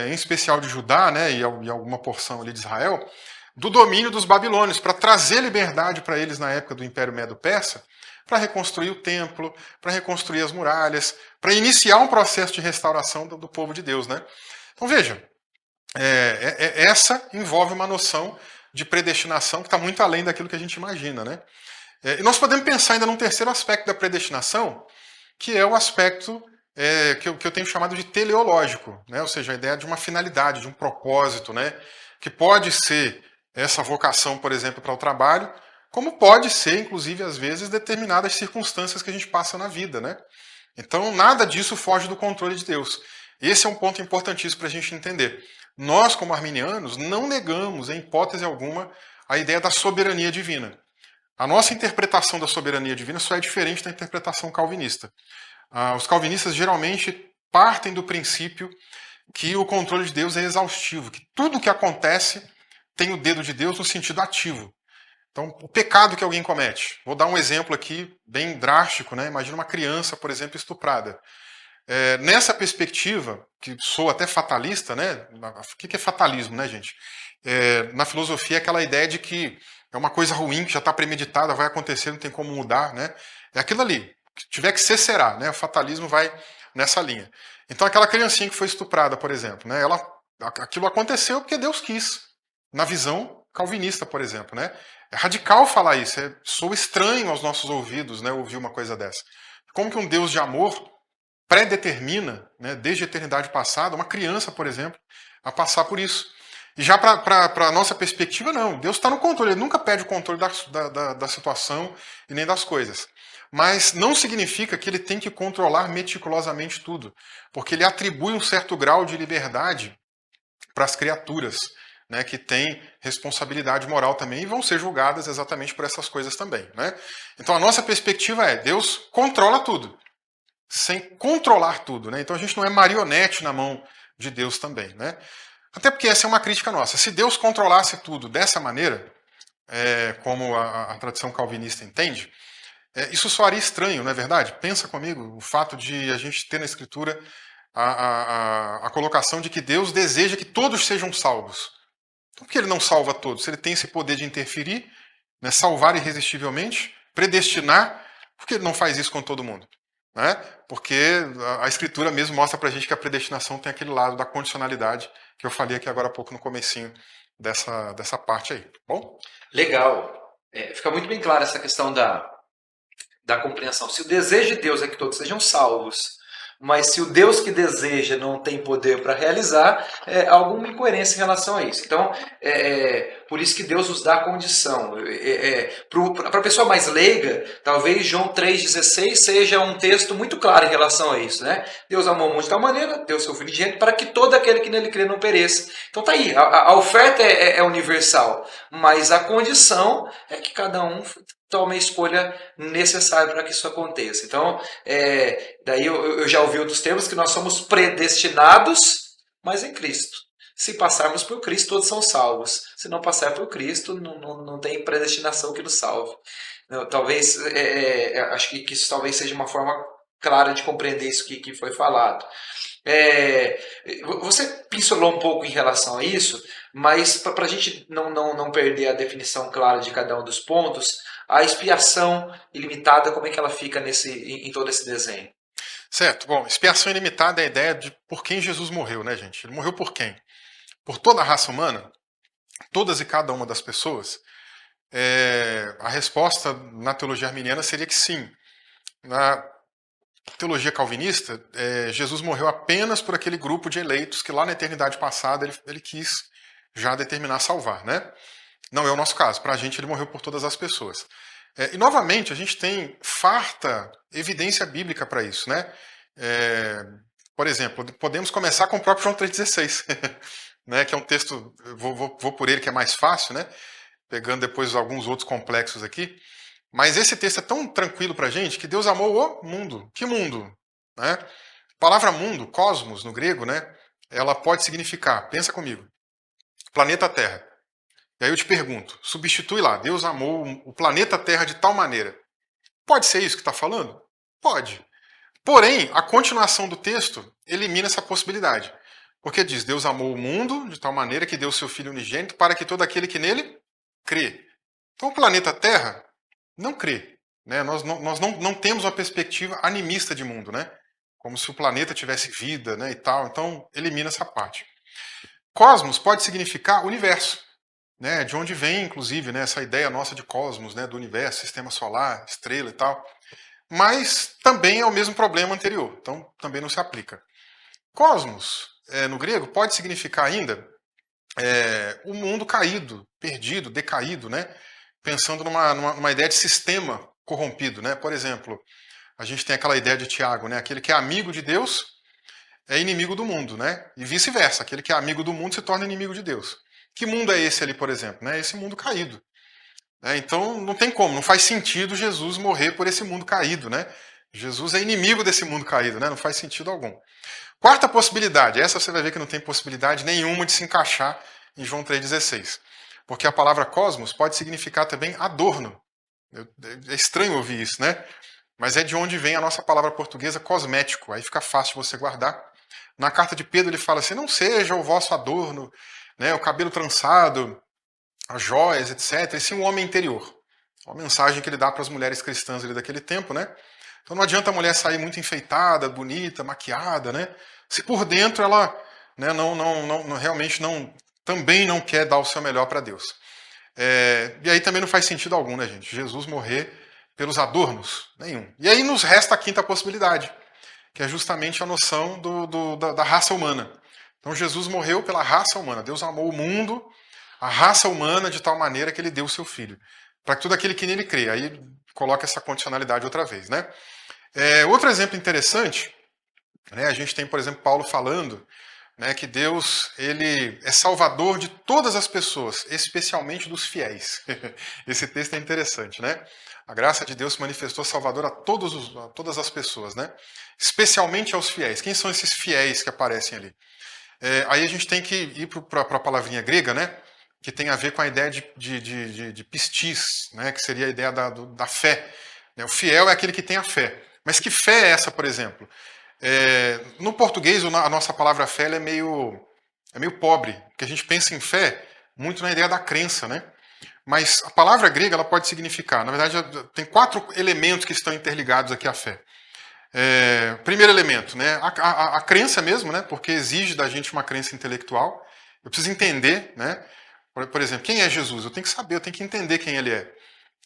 em especial de Judá, né, e alguma porção ali de Israel, do domínio dos babilônios, para trazer liberdade para eles na época do Império Medo-Persa, para reconstruir o templo, para reconstruir as muralhas, para iniciar um processo de restauração do povo de Deus, né? Então veja, essa envolve uma noção de predestinação que está muito além daquilo que a gente imagina, né? E nós podemos pensar ainda num terceiro aspecto da predestinação, que é o aspecto que eu tenho chamado de teleológico, né? Ou seja, a ideia de uma finalidade, de um propósito, né? Que pode ser essa vocação, por exemplo, para o trabalho, como pode ser, inclusive, às vezes, determinadas circunstâncias que a gente passa na vida, né? Então, nada disso foge do controle de Deus. Esse é um ponto importantíssimo para a gente entender. Nós, como arminianos, não negamos, em hipótese alguma, a ideia da soberania divina. A nossa interpretação da soberania divina só é diferente da interpretação calvinista. Os calvinistas geralmente partem do princípio que o controle de Deus é exaustivo, que tudo o que acontece tem o dedo de Deus no sentido ativo. Então, o pecado que alguém comete. Vou dar um exemplo aqui bem drástico, né? Imagina uma criança, por exemplo, estuprada. Nessa perspectiva, que sou até fatalista, né? O que é fatalismo, né, gente? Na filosofia é aquela ideia de que é uma coisa ruim, que já está premeditada, vai acontecer, não tem como mudar, né? É aquilo ali. Que tiver que ser, será, né? O fatalismo vai nessa linha. Então, aquela criancinha que foi estuprada, por exemplo, né? Aquilo aconteceu porque Deus quis. Na visão calvinista, por exemplo, né? É radical falar isso. Soa estranho aos nossos ouvidos, né? Ouvir uma coisa dessa. Como que um Deus de amor predetermina, né, desde a eternidade passada, uma criança, por exemplo, a passar por isso. E já para a nossa perspectiva, não. Deus está no controle. Ele nunca perde o controle da situação e nem das coisas. Mas não significa que ele tem que controlar meticulosamente tudo. Porque ele atribui um certo grau de liberdade para as criaturas, né, que têm responsabilidade moral também e vão ser julgadas exatamente por essas coisas também. Né? Então a nossa perspectiva é: Deus controla tudo, sem controlar tudo. Né? Então a gente não é marionete na mão de Deus também. Né? Até porque essa é uma crítica nossa. Se Deus controlasse tudo dessa maneira, como a tradição calvinista entende, isso soaria estranho, não é verdade? Pensa comigo o fato de a gente ter na Escritura a colocação de que Deus deseja que todos sejam salvos. Então, por que ele não salva todos? Se ele tem esse poder de interferir, né, salvar irresistivelmente, predestinar, por que ele não faz isso com todo mundo? Né? Porque a Escritura mesmo mostra pra gente que a predestinação tem aquele lado da condicionalidade que eu falei aqui agora há pouco no comecinho dessa parte aí. Bom? Legal. Fica muito bem clara essa questão da compreensão. Se o desejo de Deus é que todos sejam salvos, mas se o Deus que deseja não tem poder para realizar, há alguma incoerência em relação a isso. Então, por isso que Deus nos dá a condição. Para a pessoa mais leiga, talvez João 3,16 seja um texto muito claro em relação a isso. Né? Deus amou o mundo de tal maneira, deu seu Filho unigênito, para que todo aquele que nele crê não pereça. Então tá aí, a oferta é universal, mas a condição é que cada um tome a escolha necessária para que isso aconteça. Então, daí eu já ouvi outros termos que nós somos predestinados, mas em Cristo. Se passarmos por Cristo, todos são salvos. Se não passar por Cristo, não tem predestinação que nos salve. Talvez, acho que isso talvez seja uma forma clara de compreender isso que foi falado. Você pincelou um pouco em relação a isso, mas para a gente não perder a definição clara de cada um dos pontos, a expiação ilimitada, como é que ela fica em todo esse desenho? Certo. Bom, expiação ilimitada é a ideia de por quem Jesus morreu, né, gente? Ele morreu por quem? Por toda a raça humana? Todas e cada uma das pessoas? A resposta na teologia arminiana seria que sim. Na teologia calvinista, Jesus morreu apenas por aquele grupo de eleitos que lá na eternidade passada ele quis já determinar salvar, né? Não é o nosso caso. Para a gente, ele morreu por todas as pessoas. E, novamente, a gente tem farta evidência bíblica para isso, né? Por exemplo, podemos começar com o próprio João 3,16, né? Que é um texto, vou por ele que é mais fácil, né? Pegando depois alguns outros complexos aqui. Mas esse texto é tão tranquilo para a gente que Deus amou o mundo. Que mundo? Né? A palavra mundo, cosmos, no grego, né? Ela pode significar, pensa comigo, planeta Terra. E aí eu te pergunto, substitui lá, Deus amou o planeta Terra de tal maneira. Pode ser isso que está falando? Pode. Porém, a continuação do texto elimina essa possibilidade. Porque diz, Deus amou o mundo de tal maneira que deu seu Filho unigênito para que todo aquele que nele crê. Então o planeta Terra não crê. Né? Nós não temos uma perspectiva animista de mundo, né? Como se o planeta tivesse vida, né, e tal. Então elimina essa parte. Cosmos pode significar universo. Né, de onde vem, inclusive, né, essa ideia nossa de cosmos, né, do universo, sistema solar, estrela e tal. Mas também é o mesmo problema anterior, então também não se aplica. Cosmos, no grego, pode significar ainda o mundo caído, perdido, decaído, né? Pensando numa ideia de sistema corrompido. Né? Por exemplo, a gente tem aquela ideia de Tiago, né? Aquele que é amigo de Deus é inimigo do mundo, né? E vice-versa, aquele que é amigo do mundo se torna inimigo de Deus. Que mundo é esse ali, por exemplo? Né? Esse mundo caído. Então não tem como, não faz sentido Jesus morrer por esse mundo caído, né? Jesus é inimigo desse mundo caído, né? Não faz sentido algum. Quarta possibilidade, essa você vai ver que não tem possibilidade nenhuma de se encaixar em João 3,16. Porque a palavra cosmos pode significar também adorno. É estranho ouvir isso, né? Mas é de onde vem a nossa palavra portuguesa cosmético. Aí fica fácil de você guardar. Na carta de Pedro ele fala assim, não seja o vosso adorno, né, o cabelo trançado, as joias, etc. E sim um homem interior. Uma mensagem que ele dá para as mulheres cristãs ali daquele tempo, né? Então não adianta a mulher sair muito enfeitada, bonita, maquiada, né? Se por dentro ela, né, realmente também não quer dar o seu melhor para Deus. E aí também não faz sentido algum, né, gente? Jesus morrer pelos adornos, nenhum. E aí nos resta a quinta possibilidade, que é justamente a noção da raça humana. Então Jesus morreu pela raça humana. Deus amou o mundo, a raça humana, de tal maneira que ele deu o seu filho. Para que todo aquele que nele crê. Aí coloca essa condicionalidade outra vez, né? Outro exemplo interessante, né, a gente tem, por exemplo, Paulo falando, né, que Deus ele é salvador de todas as pessoas, especialmente dos fiéis. Esse texto é interessante, né? A graça de Deus se manifestou salvador a todas as pessoas, né? Especialmente aos fiéis. Quem são esses fiéis que aparecem ali? Aí a gente tem que ir para a palavrinha grega, né? Que tem a ver com a ideia de pistis, né? Que seria a ideia da fé. O fiel é aquele que tem a fé. Mas que fé é essa, por exemplo? No português, a nossa palavra fé é meio pobre, porque a gente pensa em fé muito na ideia da crença, né? Mas a palavra grega ela pode significar, na verdade, tem 4 elementos que estão interligados aqui à fé. Primeiro elemento, né? A crença mesmo, né? Porque exige da gente uma crença intelectual. Eu preciso entender, né? Por exemplo, quem é Jesus? Eu tenho que saber, eu tenho que entender quem ele é.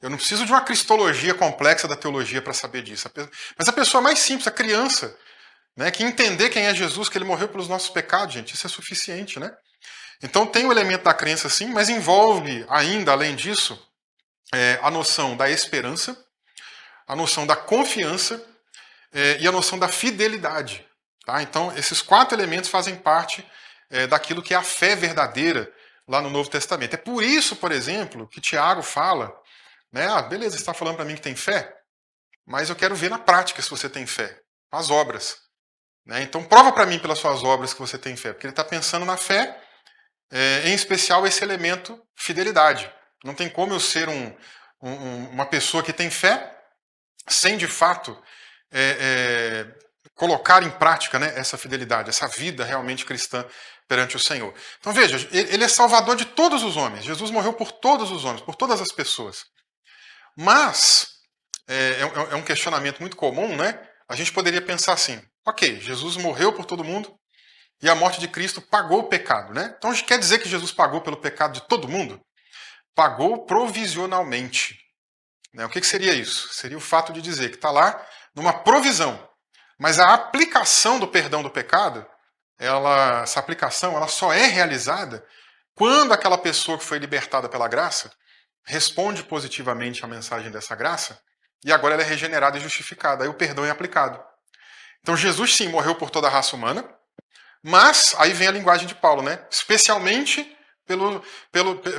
Eu não preciso de uma cristologia complexa da teologia para saber disso. Mas a pessoa mais simples, a criança, né, que entender quem é Jesus, que ele morreu pelos nossos pecados, gente, isso é suficiente, né? Então tem o elemento da crença, sim, mas envolve ainda, além disso, a noção da esperança, a noção da confiança e a noção da fidelidade. Tá? Então esses 4 elementos fazem parte daquilo que é a fé verdadeira lá no Novo Testamento. É por isso, por exemplo, que Tiago fala, né, beleza, você está falando para mim que tem fé, mas eu quero ver na prática se você tem fé, as obras. Né? Então prova para mim pelas suas obras que você tem fé, porque ele está pensando na fé, em especial esse elemento fidelidade. Não tem como eu ser uma pessoa que tem fé sem de fato colocar em prática, né, essa fidelidade, essa vida realmente cristã perante o Senhor. Então veja, ele é salvador de todos os homens. Jesus morreu por todos os homens, por todas as pessoas. Mas é um questionamento muito comum, né? A gente poderia pensar assim: ok, Jesus morreu por todo mundo e a morte de Cristo pagou o pecado, né? Então a gente quer dizer que Jesus pagou pelo pecado de todo mundo? Pagou provisionalmente. Né? O que seria isso? Seria o fato de dizer que está lá numa provisão, mas a aplicação do perdão do pecado, essa aplicação ela só é realizada quando aquela pessoa que foi libertada pela graça responde positivamente à mensagem dessa graça e agora ela é regenerada e justificada. Aí o perdão é aplicado. Então Jesus sim morreu por toda a raça humana, mas aí vem a linguagem de Paulo, né? Especialmente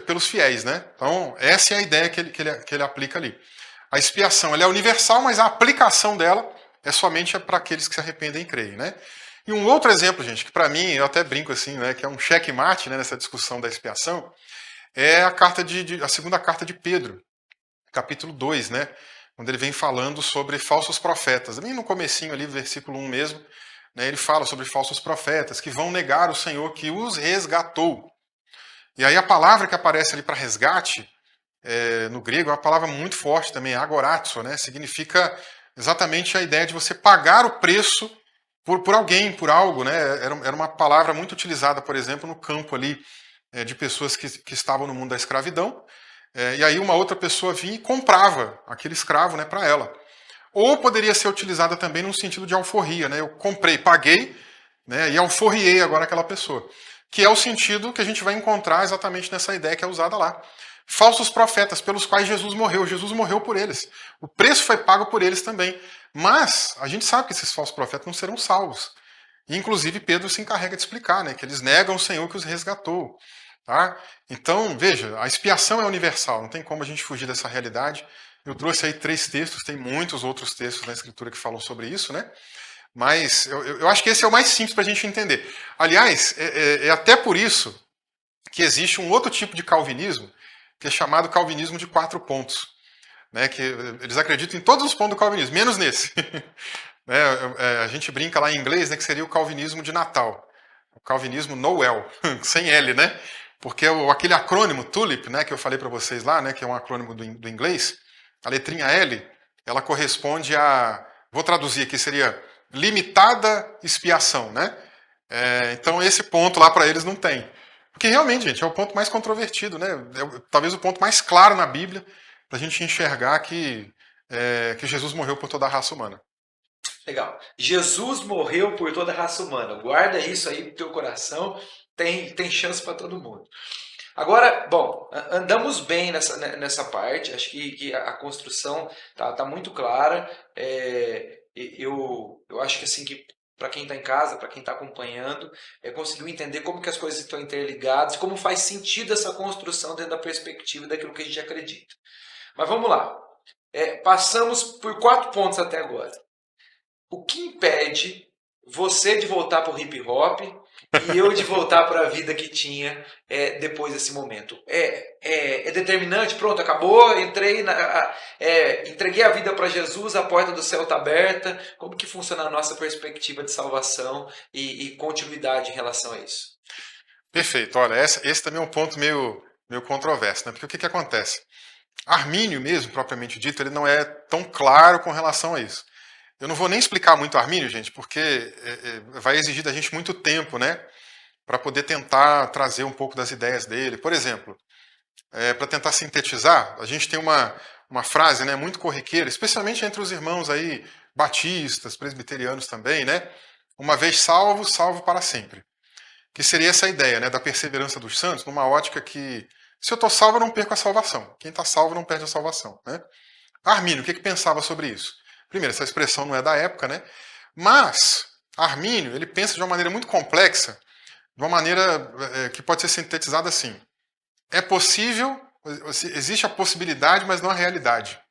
pelos fiéis, né? Então essa é a ideia que ele aplica ali. A expiação ela é universal, mas a aplicação dela é somente para aqueles que se arrependem e creem, né? E um outro exemplo, gente, que para mim, eu até brinco assim, né, que é um checkmate, né, nessa discussão da expiação, é a segunda carta de Pedro, capítulo 2, né? Quando ele vem falando sobre falsos profetas. Bem no comecinho ali, versículo 1 mesmo, né, ele fala sobre falsos profetas que vão negar o Senhor que os resgatou. E aí a palavra que aparece ali para resgate, no grego, é uma palavra muito forte também, agorazo, né? Significa exatamente a ideia de você pagar o preço por alguém, por algo, né? Era uma palavra muito utilizada, por exemplo, no campo ali de pessoas que estavam no mundo da escravidão, e aí uma outra pessoa vinha e comprava aquele escravo, né, para ela. Ou poderia ser utilizada também no sentido de alforria, né? Eu comprei, paguei, né, e alforriei agora aquela pessoa. Que é o sentido que a gente vai encontrar exatamente nessa ideia que é usada lá. Falsos profetas pelos quais Jesus morreu. Jesus morreu por eles. O preço foi pago por eles também. Mas a gente sabe que esses falsos profetas não serão salvos. E, inclusive, Pedro se encarrega de explicar, né, que eles negam o Senhor que os resgatou. Tá? Então, veja, a expiação é universal, não tem como a gente fugir dessa realidade. Eu trouxe aí 3 textos, tem muitos outros textos na Escritura que falam sobre isso, né? Mas eu acho que esse é o mais simples para a gente entender. Aliás, é até por isso que existe um outro tipo de calvinismo, que é chamado calvinismo de 4 pontos. Né? Que eles acreditam em todos os pontos do calvinismo, menos nesse. Né? A gente brinca lá em inglês, né, que seria o calvinismo de Natal. O calvinismo Noel, sem L, né? Porque aquele acrônimo TULIP, né, que eu falei para vocês lá, né, que é um acrônimo do inglês, a letrinha L, ela corresponde a, vou traduzir aqui, seria limitada expiação, né? Então esse ponto lá para eles não tem. Porque realmente, gente, é o ponto mais controvertido, né? Talvez o ponto mais claro na Bíblia para a gente enxergar que Jesus morreu por toda a raça humana. Legal. Jesus morreu por toda a raça humana. Guarda isso aí no teu coração. Tem chance para todo mundo. Agora, bom, andamos bem nessa parte. Acho que a construção tá muito clara. Eu acho que assim que para quem está em casa, para quem está acompanhando, conseguiu entender como que as coisas estão interligadas, como faz sentido essa construção dentro da perspectiva daquilo que a gente acredita. Mas vamos lá. Passamos por 4 pontos até agora. O que impede você de voltar para o hip hop e eu de voltar para a vida que tinha depois desse momento? É determinante? Pronto, acabou, entreguei a vida para Jesus, a porta do céu está aberta. Como que funciona a nossa perspectiva de salvação e continuidade em relação a isso? Perfeito. Olha, esse também é um ponto meio controverso, né? Porque o que acontece? Armínio mesmo, propriamente dito, ele não é tão claro com relação a isso. Eu não vou nem explicar muito Armínio, gente, porque vai exigir da gente muito tempo, né? Para poder tentar trazer um pouco das ideias dele. Por exemplo, para tentar sintetizar, a gente tem uma frase, né, muito corriqueira, especialmente entre os irmãos aí batistas, presbiterianos também, né? Uma vez salvo, salvo para sempre. Que seria essa ideia, né, da perseverança dos santos, numa ótica que se eu estou salvo, eu não perco a salvação. Quem está salvo não perde a salvação, né? Armínio, o que pensava sobre isso? Primeiro, essa expressão não é da época, né? Mas Armínio, ele pensa de uma maneira muito complexa, de uma maneira que pode ser sintetizada assim. É possível, existe a possibilidade, mas não a realidade.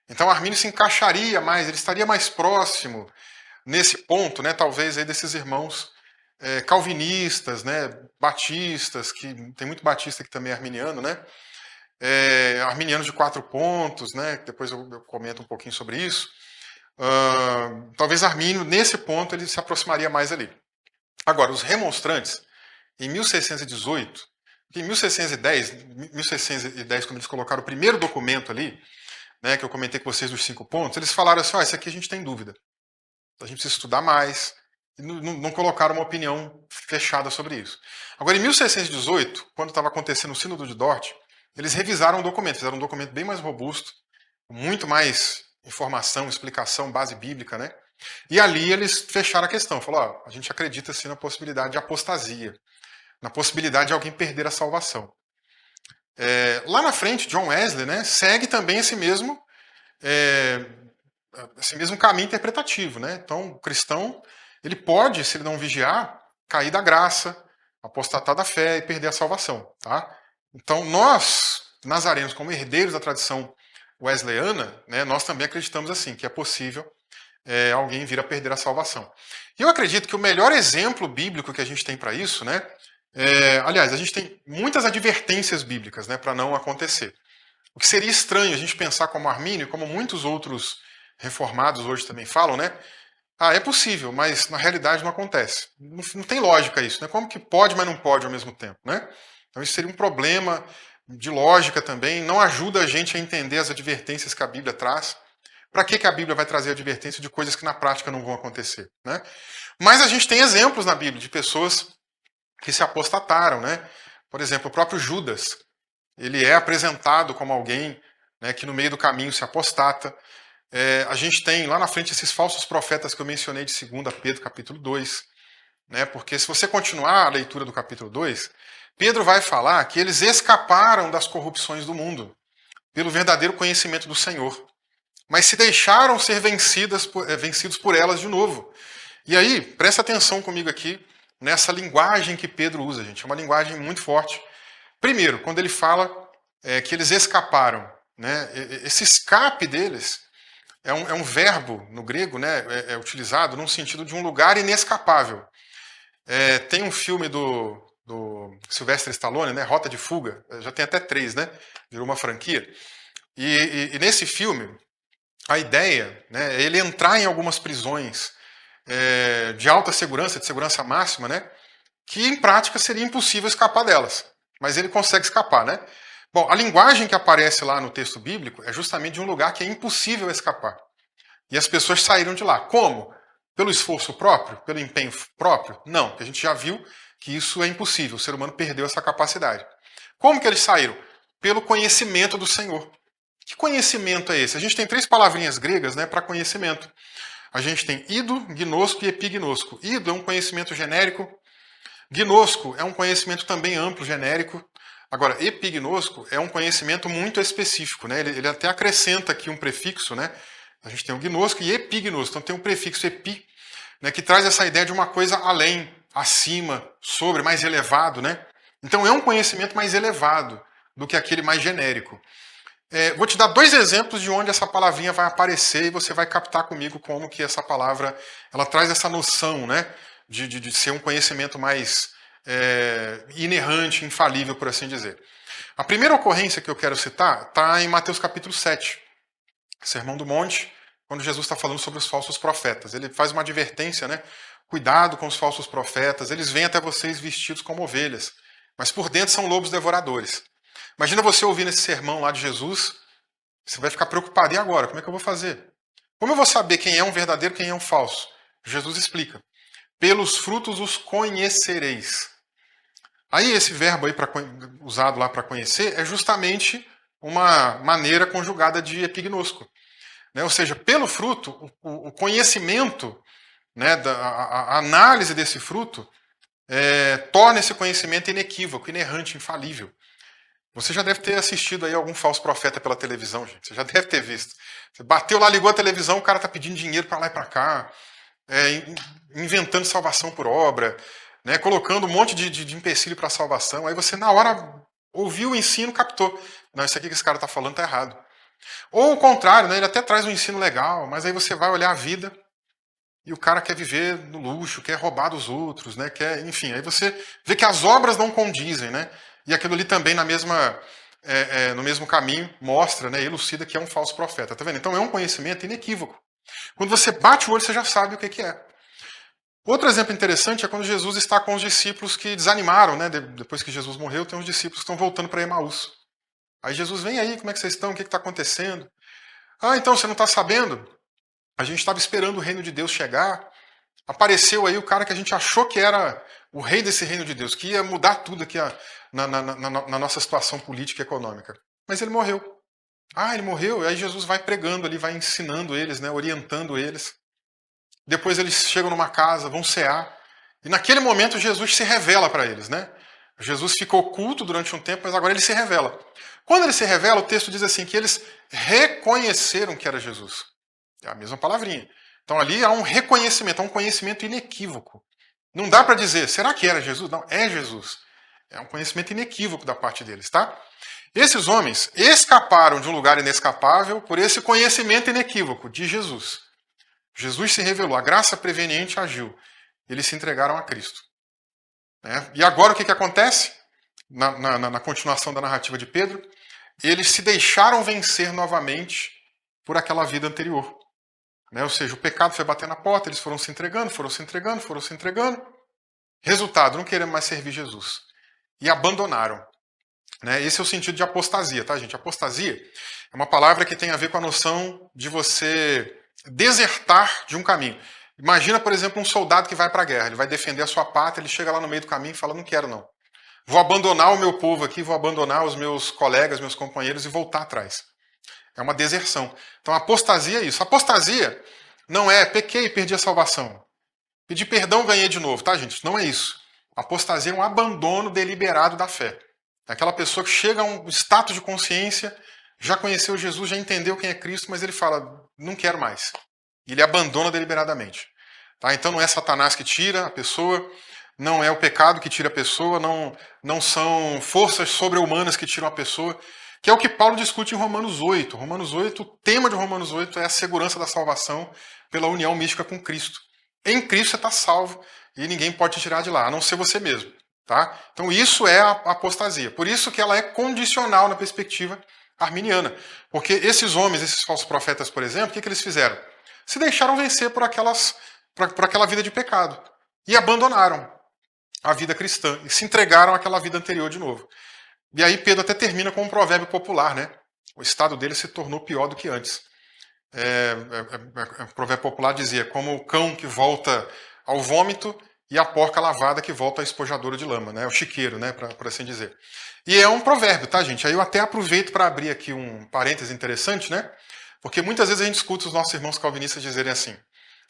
Então Armínio se encaixaria mais, ele estaria mais próximo nesse ponto, né, talvez aí desses irmãos calvinistas, né, batistas, que tem muito batista que também é arminiano, né? Arminianos de 4 pontos, né? Depois eu comento um pouquinho sobre isso. Talvez Armínio, nesse ponto, ele se aproximaria mais ali. Agora, os remonstrantes, em 1618, em 1610, quando eles colocaram o primeiro documento ali, né, que eu comentei com vocês dos 5 pontos, eles falaram assim, isso aqui a gente tem dúvida. A gente precisa estudar mais. E não colocaram uma opinião fechada sobre isso. Agora, em 1618, quando estava acontecendo o Sínodo de Dort, eles revisaram o documento, fizeram um documento bem mais robusto, com muito mais informação, explicação, base bíblica, né? E ali eles fecharam a questão, falaram, a gente acredita sim na possibilidade de apostasia, na possibilidade de alguém perder a salvação. Lá na frente, John Wesley, né, segue também esse mesmo caminho interpretativo, né? Então, o cristão, ele pode, se ele não vigiar, cair da graça, apostatar da fé e perder a salvação, tá? Então, nós, nazarenos, como herdeiros da tradição wesleyana, né, nós também acreditamos assim, que é possível alguém vir a perder a salvação. E eu acredito que o melhor exemplo bíblico que a gente tem para isso, né, Aliás, a gente tem muitas advertências bíblicas, né, para não acontecer. O que seria estranho a gente pensar como Armínio, como muitos outros reformados hoje também falam, né? Ah, é possível, mas na realidade não acontece. Não tem lógica isso, né? Como que pode, mas não pode ao mesmo tempo, né? Então isso seria um problema de lógica também, não ajuda a gente a entender as advertências que a Bíblia traz. Para que a Bíblia vai trazer advertência de coisas que na prática não vão acontecer, né? Mas a gente tem exemplos na Bíblia de pessoas que se apostataram, né? Por exemplo, o próprio Judas, ele é apresentado como alguém, né, que no meio do caminho se apostata. A gente tem lá na frente esses falsos profetas que eu mencionei de 2 Pedro capítulo 2, né, porque se você continuar a leitura do capítulo 2, Pedro vai falar que eles escaparam das corrupções do mundo pelo verdadeiro conhecimento do Senhor, mas se deixaram ser vencidos por elas de novo. E aí, presta atenção comigo aqui nessa linguagem que Pedro usa, gente. É uma linguagem muito forte. Primeiro, quando ele fala que eles escaparam, né, esse escape deles é um verbo no grego, né, é utilizado num sentido de um lugar inescapável. Tem um filme do Sylvester Stallone, né, Rota de Fuga, já tem até 3, né, virou uma franquia. E nesse filme, a ideia, né, é ele entrar em algumas prisões de alta segurança, de segurança máxima, né, que em prática seria impossível escapar delas. Mas ele consegue escapar, né? Bom, a linguagem que aparece lá no texto bíblico é justamente de um lugar que é impossível escapar. E as pessoas saíram de lá. Como? Pelo esforço próprio? Pelo empenho próprio? Não, porque a gente já viu que isso é impossível. O ser humano perdeu essa capacidade. Como que eles saíram? Pelo conhecimento do Senhor. Que conhecimento é esse? A gente tem 3 palavrinhas gregas, né, para conhecimento. A gente tem ido, gnosco e epignosco. Ido é um conhecimento genérico. Gnosco é um conhecimento também amplo, genérico. Agora, epignosco é um conhecimento muito específico, né? Ele até acrescenta aqui um prefixo, né? A gente tem o gnosco e epignosco. Então tem um prefixo epi, né, que traz essa ideia de uma coisa além, acima, sobre, mais elevado, né? Então é um conhecimento mais elevado do que aquele mais genérico. Vou te dar 2 exemplos de onde essa palavrinha vai aparecer e você vai captar comigo como que essa palavra ela traz essa noção, né, de ser um conhecimento mais inerrante, infalível, por assim dizer. A primeira ocorrência que eu quero citar está em Mateus capítulo 7, Sermão do Monte, quando Jesus está falando sobre os falsos profetas. Ele faz uma advertência, né? Cuidado com os falsos profetas, eles vêm até vocês vestidos como ovelhas, mas por dentro são lobos devoradores. Imagina você ouvindo esse sermão lá de Jesus, você vai ficar preocupado. E agora? Como é que eu vou fazer? Como eu vou saber quem é um verdadeiro e quem é um falso? Jesus explica. Pelos frutos os conhecereis. Aí esse verbo aí usado lá para conhecer é justamente uma maneira conjugada de epignosco. Né? Ou seja, pelo fruto, o conhecimento, né, a análise desse fruto torna esse conhecimento inequívoco, inerrante, infalível. Você já deve ter assistido aí algum falso profeta pela televisão, gente. Você já deve ter visto. Você bateu lá, ligou a televisão, o cara está pedindo dinheiro para lá e para cá, inventando salvação por obra, né, colocando um monte de empecilho para a salvação. Aí você, na hora, ouviu o ensino, captou. Não, isso aqui que esse cara está falando está errado. Ou o contrário, né, ele até traz um ensino legal, mas aí você vai olhar a vida e o cara quer viver no luxo, quer roubar dos outros, né, enfim, aí você vê que as obras não condizem, né? E aquilo ali também no mesmo caminho mostra, né, elucida que é um falso profeta. Tá vendo? Então é um conhecimento inequívoco. Quando você bate o olho, você já sabe o que é. Outro exemplo interessante é quando Jesus está com os discípulos que desanimaram, né? Depois que Jesus morreu, tem uns discípulos que estão voltando para Emaús. Aí Jesus vem aí, como é que vocês estão? O que está acontecendo? Ah, então você não está sabendo? A gente estava esperando o reino de Deus chegar. Apareceu aí o cara que a gente achou que era o rei desse reino de Deus, que ia mudar tudo aqui na nossa situação política e econômica. Mas ele morreu. Ah, ele morreu? E aí Jesus vai pregando ali, vai ensinando eles, né, orientando eles. Depois eles chegam numa casa, vão cear. E naquele momento Jesus se revela para eles, né? Jesus ficou oculto durante um tempo, mas agora ele se revela. Quando ele se revela, o texto diz assim, que eles reconheceram que era Jesus. É a mesma palavrinha. Então ali há um reconhecimento, há um conhecimento inequívoco. Não dá para dizer, será que era Jesus? Não, é Jesus. É um conhecimento inequívoco da parte deles, tá? Esses homens escaparam de um lugar inescapável por esse conhecimento inequívoco de Jesus. Jesus se revelou, a graça preveniente agiu. Eles se entregaram a Cristo. né? E agora o que acontece? Na continuação da narrativa de Pedro, eles se deixaram vencer novamente por aquela vida anterior. Né? Ou seja, o pecado foi bater na porta, eles foram se entregando, foram se entregando, foram se entregando. Resultado, não queremos mais servir Jesus. E abandonaram. Né? Esse é o sentido de apostasia, tá, gente? Apostasia é uma palavra que tem a ver com a noção de você desertar de um caminho. Imagina, por exemplo, um soldado que vai para a guerra, ele vai defender a sua pátria, ele chega lá no meio do caminho e fala, não quero não. Vou abandonar o meu povo aqui, vou abandonar os meus colegas, meus companheiros e voltar atrás. É uma deserção. Então, apostasia é isso. Apostasia não é pequei e perdi a salvação. Pedir perdão, ganhei de novo, tá, gente? Não é isso. Apostasia é um abandono deliberado da fé. É aquela pessoa que chega a um status de consciência, já conheceu Jesus, já entendeu quem é Cristo, mas ele fala, não quero mais. E ele abandona deliberadamente. Tá? Então não é Satanás que tira a pessoa, não é o pecado que tira a pessoa, não são forças sobre-humanas que tiram a pessoa, que é o que Paulo discute em Romanos 8. Romanos 8, o tema de Romanos 8 é a segurança da salvação pela união mística com Cristo. Em Cristo você está salvo e ninguém pode te tirar de lá, a não ser você mesmo. Tá? Então isso é a apostasia. Por isso que ela é condicional na perspectiva arminiana. Porque esses homens, esses falsos profetas, por exemplo, o que eles fizeram? Se deixaram vencer por aquela vida de pecado. E abandonaram a vida cristã. E se entregaram àquela vida anterior de novo. E aí Pedro até termina com um provérbio popular, né? O estado dele se tornou pior do que antes. O provérbio popular dizia, como o cão que volta ao vômito e a porca lavada que volta à espojadora de lama, né? O chiqueiro, né? Por assim dizer. E é um provérbio, tá, gente? Aí eu até aproveito para abrir aqui um parêntese interessante, né? Porque muitas vezes a gente escuta os nossos irmãos calvinistas dizerem assim,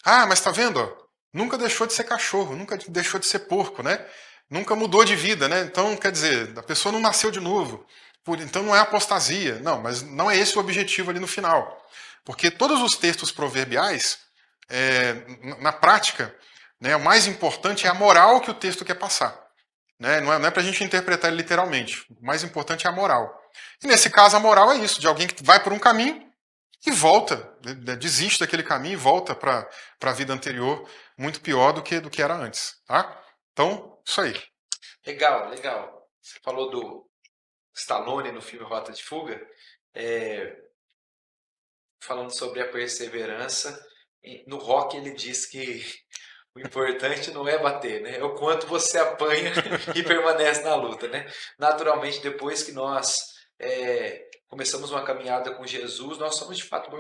mas tá vendo, ó, nunca deixou de ser cachorro, nunca deixou de ser porco, né? Nunca mudou de vida, né? Então, quer dizer, a pessoa não nasceu de novo. Então não é apostasia. Não, mas não é esse o objetivo ali no final. Porque todos os textos proverbiais, na prática, né, o mais importante é a moral que o texto quer passar. Né? Não é para a gente interpretar ele literalmente. O mais importante é a moral. E nesse caso, a moral é isso, de alguém que vai por um caminho e volta, desiste daquele caminho e volta para a vida anterior, muito pior do que era antes. Tá? Então, isso aí. Legal, legal. Você falou do Stallone no filme Rota de Fuga, falando sobre a perseverança. No rock ele diz que o importante não é bater, né? É o quanto você apanha e permanece na luta, né? Naturalmente, depois que nós começamos uma caminhada com Jesus, nós somos de fato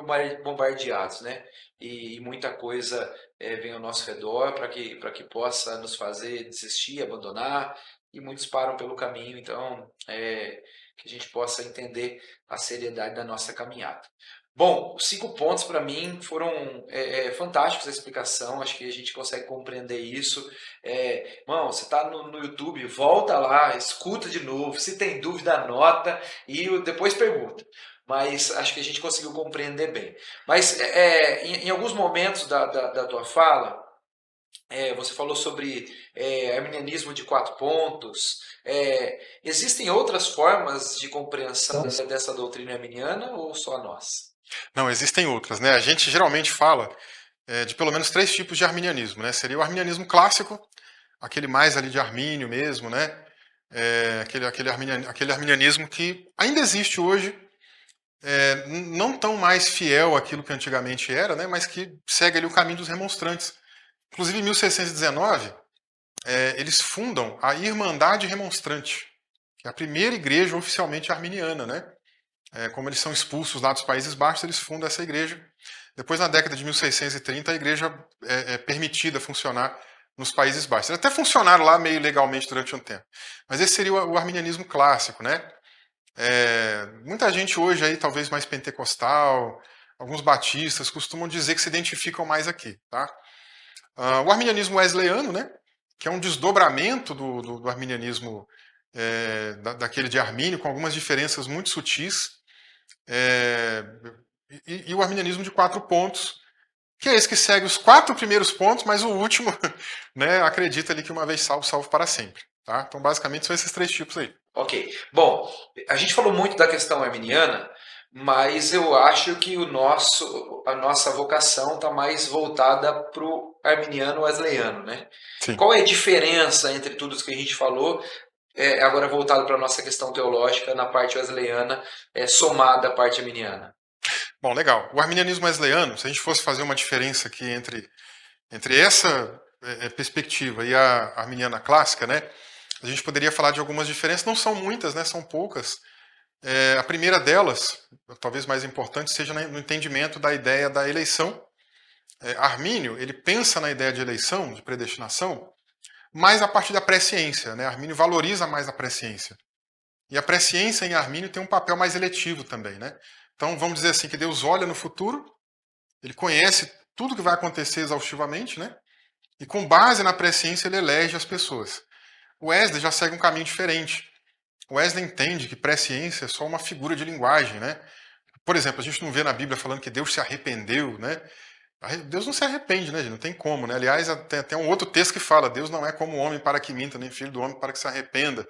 bombardeados, né? E muita coisa vem ao nosso redor para que possa nos fazer desistir, abandonar, e muitos param pelo caminho. Então, que a gente possa entender a seriedade da nossa caminhada. Bom, os 5 pontos para mim foram fantásticos a explicação, acho que a gente consegue compreender isso. Irmão, você está no YouTube, volta lá, escuta de novo, se tem dúvida anota e depois pergunta. Mas acho que a gente conseguiu compreender bem. Mas em alguns momentos da tua fala, você falou sobre arminianismo de 4 pontos. Existem outras formas de compreensão dessa doutrina arminiana ou só nós? Não, existem outras, né? A gente geralmente fala de pelo menos 3 tipos de arminianismo, né? Seria o arminianismo clássico, aquele mais ali de Armínio mesmo, né? Aquele arminianismo que ainda existe hoje, não tão mais fiel àquilo que antigamente era, né? Mas que segue ali o caminho dos remonstrantes. Inclusive, em 1619, eles fundam a Irmandade Remonstrante, que é a primeira igreja oficialmente arminiana, né? Como eles são expulsos lá dos Países Baixos, eles fundam essa igreja. Depois, na década de 1630, a igreja é permitida funcionar nos Países Baixos. Eles até funcionaram lá meio legalmente durante um tempo. Mas esse seria o arminianismo clássico, né? Muita gente hoje aí, talvez mais pentecostal, alguns batistas, costumam dizer que se identificam mais aqui, tá? O arminianismo wesleyano, né? Que é um desdobramento do arminianismo daquele de Armínio, com algumas diferenças muito sutis. E o arminianismo de 4 pontos, que é esse que segue os 4 primeiros pontos, mas o último, né, acredita ali que uma vez salvo, salvo para sempre. Tá? Então, basicamente, são esses 3 tipos aí. Ok. Bom, a gente falou muito da questão arminiana, mas eu acho que a nossa vocação está mais voltada para o arminiano wesleyano, né? Sim. Qual é a diferença entre tudo isso que a gente falou, agora voltado para a nossa questão teológica, na parte wesleyana, somada à parte arminiana? Bom, legal. O arminianismo wesleyano, se a gente fosse fazer uma diferença aqui entre essa perspectiva e a arminiana clássica, né, a gente poderia falar de algumas diferenças. Não são muitas, né, são poucas. A primeira delas, talvez mais importante, seja no entendimento da ideia da eleição. Armínio, ele pensa na ideia de eleição, de predestinação, mais a partir da presciência, né? Armínio valoriza mais a presciência. E a presciência em Armínio tem um papel mais eletivo também, né? Então, vamos dizer assim, que Deus olha no futuro, ele conhece tudo que vai acontecer exaustivamente, né? E com base na presciência ele elege as pessoas. O Wesley já segue um caminho diferente. O Wesley entende que presciência é só uma figura de linguagem, né? Por exemplo, a gente não vê na Bíblia falando que Deus se arrependeu, né? Deus não se arrepende, né, gente? Não tem como, né? Aliás, tem um outro texto que fala: Deus não é como o homem para que minta, nem filho do homem para que se arrependa.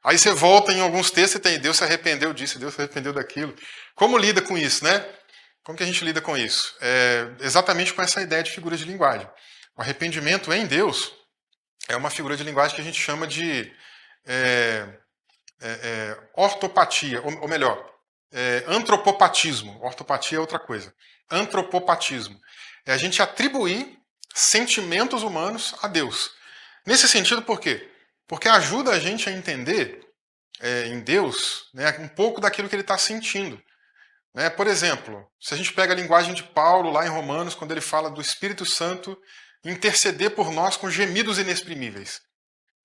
Aí você volta em alguns textos e tem: Deus se arrependeu disso, Deus se arrependeu daquilo. Como lida com isso, né? Como que a gente lida com isso? Exatamente com essa ideia de figura de linguagem. O arrependimento em Deus é uma figura de linguagem que a gente chama de ortopatia, ou melhor, antropopatismo. Ortopatia é outra coisa. Antropopatismo. É a gente atribuir sentimentos humanos a Deus. Nesse sentido, por quê? Porque ajuda a gente a entender em Deus, né, um pouco daquilo que ele está sentindo. Né? Por exemplo, se a gente pega a linguagem de Paulo lá em Romanos, quando ele fala do Espírito Santo interceder por nós com gemidos inexprimíveis.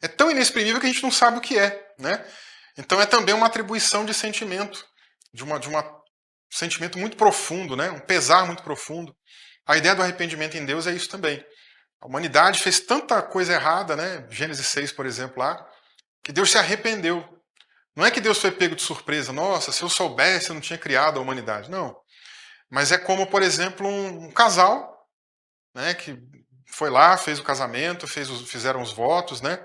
É tão inexprimível que a gente não sabe o que é. Né? Então é também uma atribuição de sentimento, de um sentimento muito profundo, né? Um pesar muito profundo. A ideia do arrependimento em Deus é isso também. A humanidade fez tanta coisa errada, né? Gênesis 6, por exemplo, lá, que Deus se arrependeu. Não é que Deus foi pego de surpresa, nossa, se eu soubesse, eu não tinha criado a humanidade. Não. Mas é como, por exemplo, um casal, né, que foi lá, fez o casamento, fizeram os votos, né?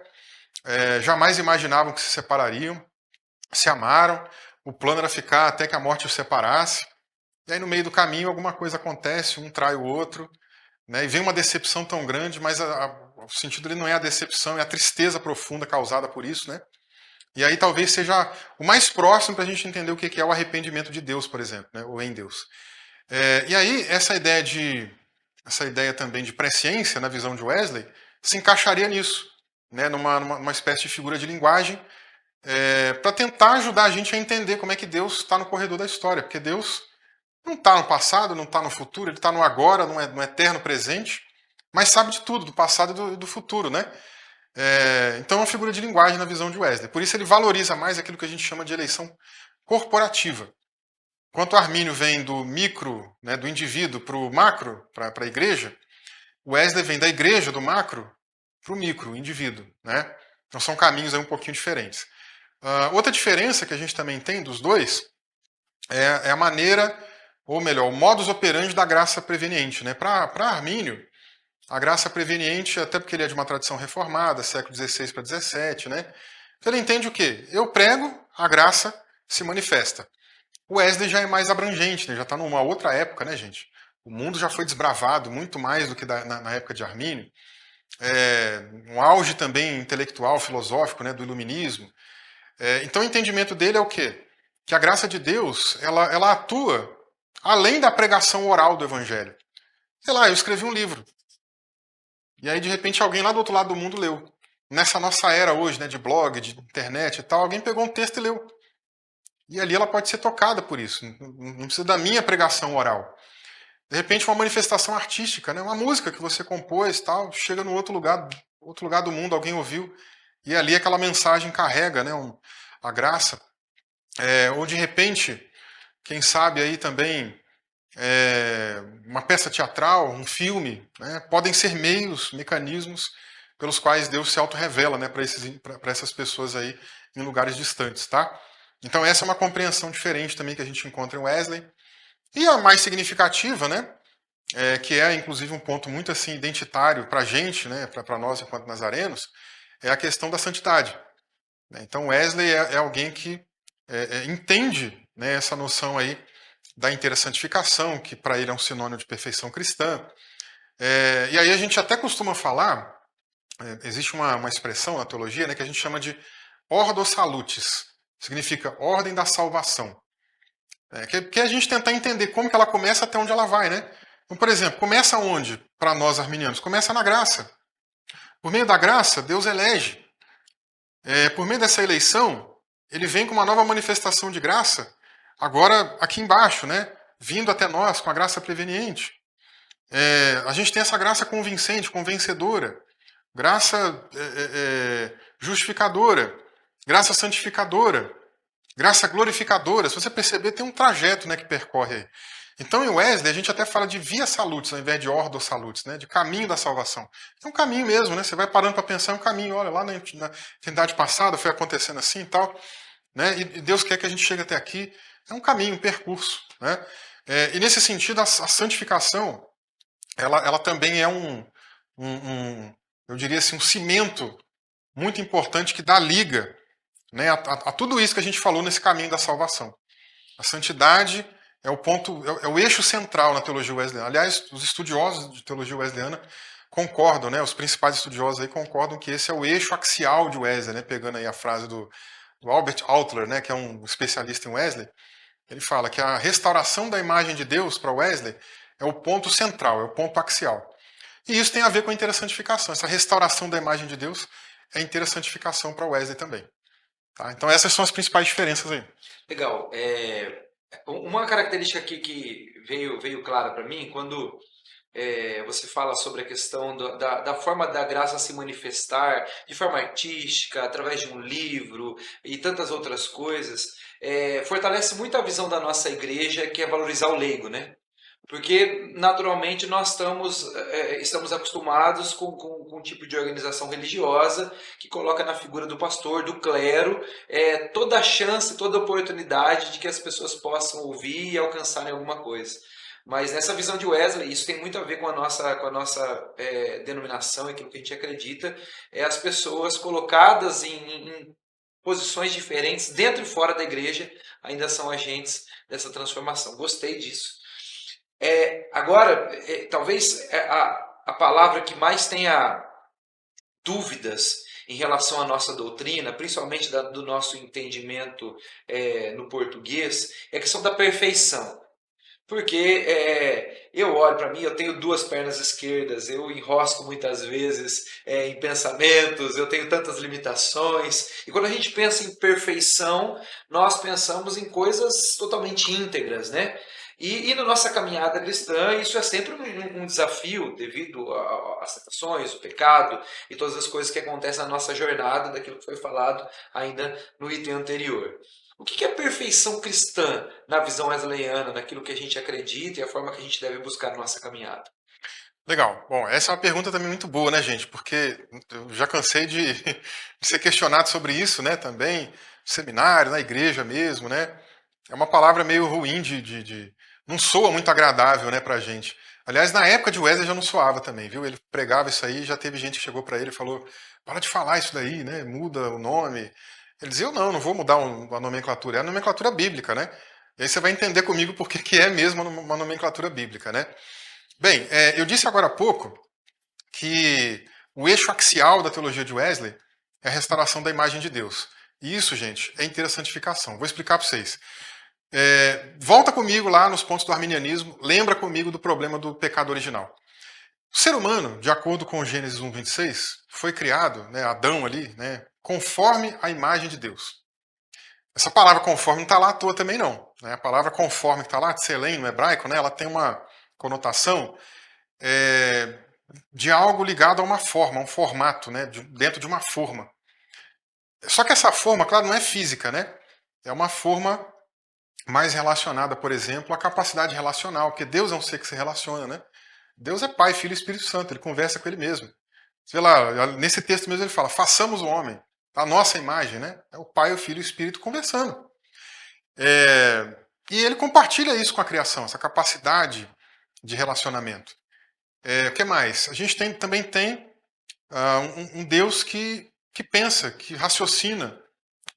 Jamais imaginavam que se separariam, se amaram, o plano era ficar até que a morte os separasse. E aí, no meio do caminho, alguma coisa acontece, um trai o outro, né? E vem uma decepção tão grande, mas o sentido dele não é a decepção, é a tristeza profunda causada por isso, né? E aí talvez seja o mais próximo para a gente entender o que é o arrependimento de Deus, por exemplo, né? Ou em Deus. E aí, essa ideia também de presciência, na visão de Wesley, se encaixaria nisso, né? Numa espécie de figura de linguagem, para tentar ajudar a gente a entender como é que Deus está no corredor da história, porque Deus não está no passado, não está no futuro, ele está no agora, no eterno presente, mas sabe de tudo, do passado e do futuro, né? Então é uma figura de linguagem na visão de Wesley. Por isso ele valoriza mais aquilo que a gente chama de eleição corporativa. Enquanto Armínio vem do micro, né, do indivíduo, para o macro, para a igreja, Wesley vem da igreja, do macro, para o micro, o indivíduo. Né? Então são caminhos aí um pouquinho diferentes. Outra diferença que a gente também tem dos dois é a maneira, ou melhor, o modus operandi da graça preveniente. Né? Para Armínio, a graça preveniente, até porque ele é de uma tradição reformada, século XVI para XVII, né? Então ele entende o quê? Eu prego, a graça se manifesta. O Wesley já é mais abrangente, né? Já está numa outra época, né, gente? O mundo já foi desbravado muito mais do que na época de Armínio. Um auge também intelectual, filosófico, né, do iluminismo. Então o entendimento dele é o quê? Que a graça de Deus, ela atua além da pregação oral do evangelho. Sei lá, eu escrevi um livro. E aí, de repente, alguém lá do outro lado do mundo leu. Nessa nossa era hoje, né, de blog, de internet e tal, alguém pegou um texto e leu. E ali ela pode ser tocada por isso. Não precisa da minha pregação oral. De repente, uma manifestação artística, né, uma música que você compôs, tal, chega no outro lugar do mundo, alguém ouviu. E ali aquela mensagem carrega, né, a graça. Ou de repente, quem sabe aí também uma peça teatral, um filme, né, podem ser meios, mecanismos pelos quais Deus se auto-revela, né, para essas pessoas aí em lugares distantes, tá? Então essa é uma compreensão diferente também que a gente encontra em Wesley. E a mais significativa, né, que é inclusive um ponto muito assim identitário para a gente, né, para nós enquanto nazarenos, é a questão da santidade. Então Wesley é alguém que entende, né, essa noção aí da inteira santificação, que para ele é um sinônimo de perfeição cristã. E aí a gente até costuma falar, existe uma expressão na teologia, né, que a gente chama de ordo salutis, significa ordem da salvação. Que é a gente tentar entender como que ela começa até onde ela vai, né? Então, por exemplo, começa onde, para nós arminianos? Começa na graça. Por meio da graça, Deus elege. Por meio dessa eleição, ele vem com uma nova manifestação de graça, agora aqui embaixo, né? Vindo até nós com a graça preveniente. A gente tem essa graça convincente, convencedora, graça justificadora, graça santificadora, graça glorificadora. Se você perceber, tem um trajeto, né, que percorre aí. Então, em Wesley, a gente até fala de via salutis, ao invés de ordo salutis, né, de caminho da salvação. É um caminho mesmo, né? Você vai parando para pensar, é um caminho. Olha, lá na eternidade passada foi acontecendo assim e tal, né? E Deus quer que a gente chegue até aqui. É um caminho, um percurso, né? E nesse sentido, a santificação, ela também é eu diria assim, um cimento muito importante que dá liga, né, a tudo isso que a gente falou nesse caminho da salvação. A santidade é o ponto, é o eixo central na teologia wesleyana. Aliás, os estudiosos de teologia wesleyana concordam, né, os principais estudiosos aí concordam que esse é o eixo axial de Wesley, né, pegando aí a frase do Albert Outler, né, que é um especialista em Wesley. Ele fala que a restauração da imagem de Deus para Wesley é o ponto central, é o ponto axial. E isso tem a ver com a interessantificação. Essa restauração da imagem de Deus é interessantificação para Wesley também. Tá? Então essas são as principais diferenças aí. Legal. Uma característica aqui que veio clara para mim, quando você fala sobre a questão da forma da graça se manifestar de forma artística, através de um livro e tantas outras coisas, fortalece muito a visão da nossa igreja, que é valorizar o leigo, né? Porque, naturalmente, nós estamos acostumados com um tipo de organização religiosa que coloca na figura do pastor, do clero, toda a chance, toda a oportunidade de que as pessoas possam ouvir e alcançarem alguma coisa. Mas nessa visão de Wesley, isso tem muito a ver com a nossa denominação, aquilo que a gente acredita, as pessoas colocadas em posições diferentes, dentro e fora da igreja, ainda são agentes dessa transformação. Gostei disso. Agora, talvez a palavra que mais tenha dúvidas em relação à nossa doutrina, principalmente do nosso entendimento no português, é a questão da perfeição. Porque eu olho para mim, eu tenho duas pernas esquerdas, eu enrosco muitas vezes em pensamentos, eu tenho tantas limitações. E quando a gente pensa em perfeição, nós pensamos em coisas totalmente íntegras, né? E na nossa caminhada cristã, isso é sempre um desafio devido às tentações, o pecado e todas as coisas que acontecem na nossa jornada, daquilo que foi falado ainda no item anterior. O que é perfeição cristã na visão wesleyana, naquilo que a gente acredita e a forma que a gente deve buscar na nossa caminhada? Legal. Bom, essa é uma pergunta também muito boa, né, gente? Porque eu já cansei de ser questionado sobre isso, né, também, no seminário, na igreja mesmo, né? É uma palavra meio ruim não soa muito agradável, né, pra gente. Aliás, na época de Wesley já não soava também, viu? Ele pregava isso aí, já teve gente que chegou para ele e falou: para de falar isso daí, né? Muda o nome. Ele dizia: eu não vou mudar a nomenclatura. É a nomenclatura bíblica, né? E aí você vai entender comigo por que é mesmo uma nomenclatura bíblica, né? Bem, eu disse agora há pouco que o eixo axial da teologia de Wesley é a restauração da imagem de Deus. E isso, gente, é interessantificação. Vou explicar para vocês. Volta comigo lá nos pontos do arminianismo, lembra comigo do problema do pecado original. O ser humano, de acordo com Gênesis 1:26, foi criado, né, Adão ali, né, conforme a imagem de Deus. Essa palavra conforme não está lá à toa também não. Né? A palavra conforme que está lá, tselem, no hebraico, né, ela tem uma conotação de algo ligado a uma forma, a um formato, né, dentro de uma forma. Só que essa forma, claro, não é física, né? É uma forma mais relacionada, por exemplo, à capacidade relacional, porque Deus é um ser que se relaciona, né? Deus é Pai, Filho e Espírito Santo, ele conversa com ele mesmo. Sei lá, nesse texto mesmo ele fala: façamos o homem, a nossa imagem, né? É o Pai, o Filho e o Espírito conversando. E ele compartilha isso com a criação, essa capacidade de relacionamento. O que mais? A gente também tem um Deus que pensa, que raciocina,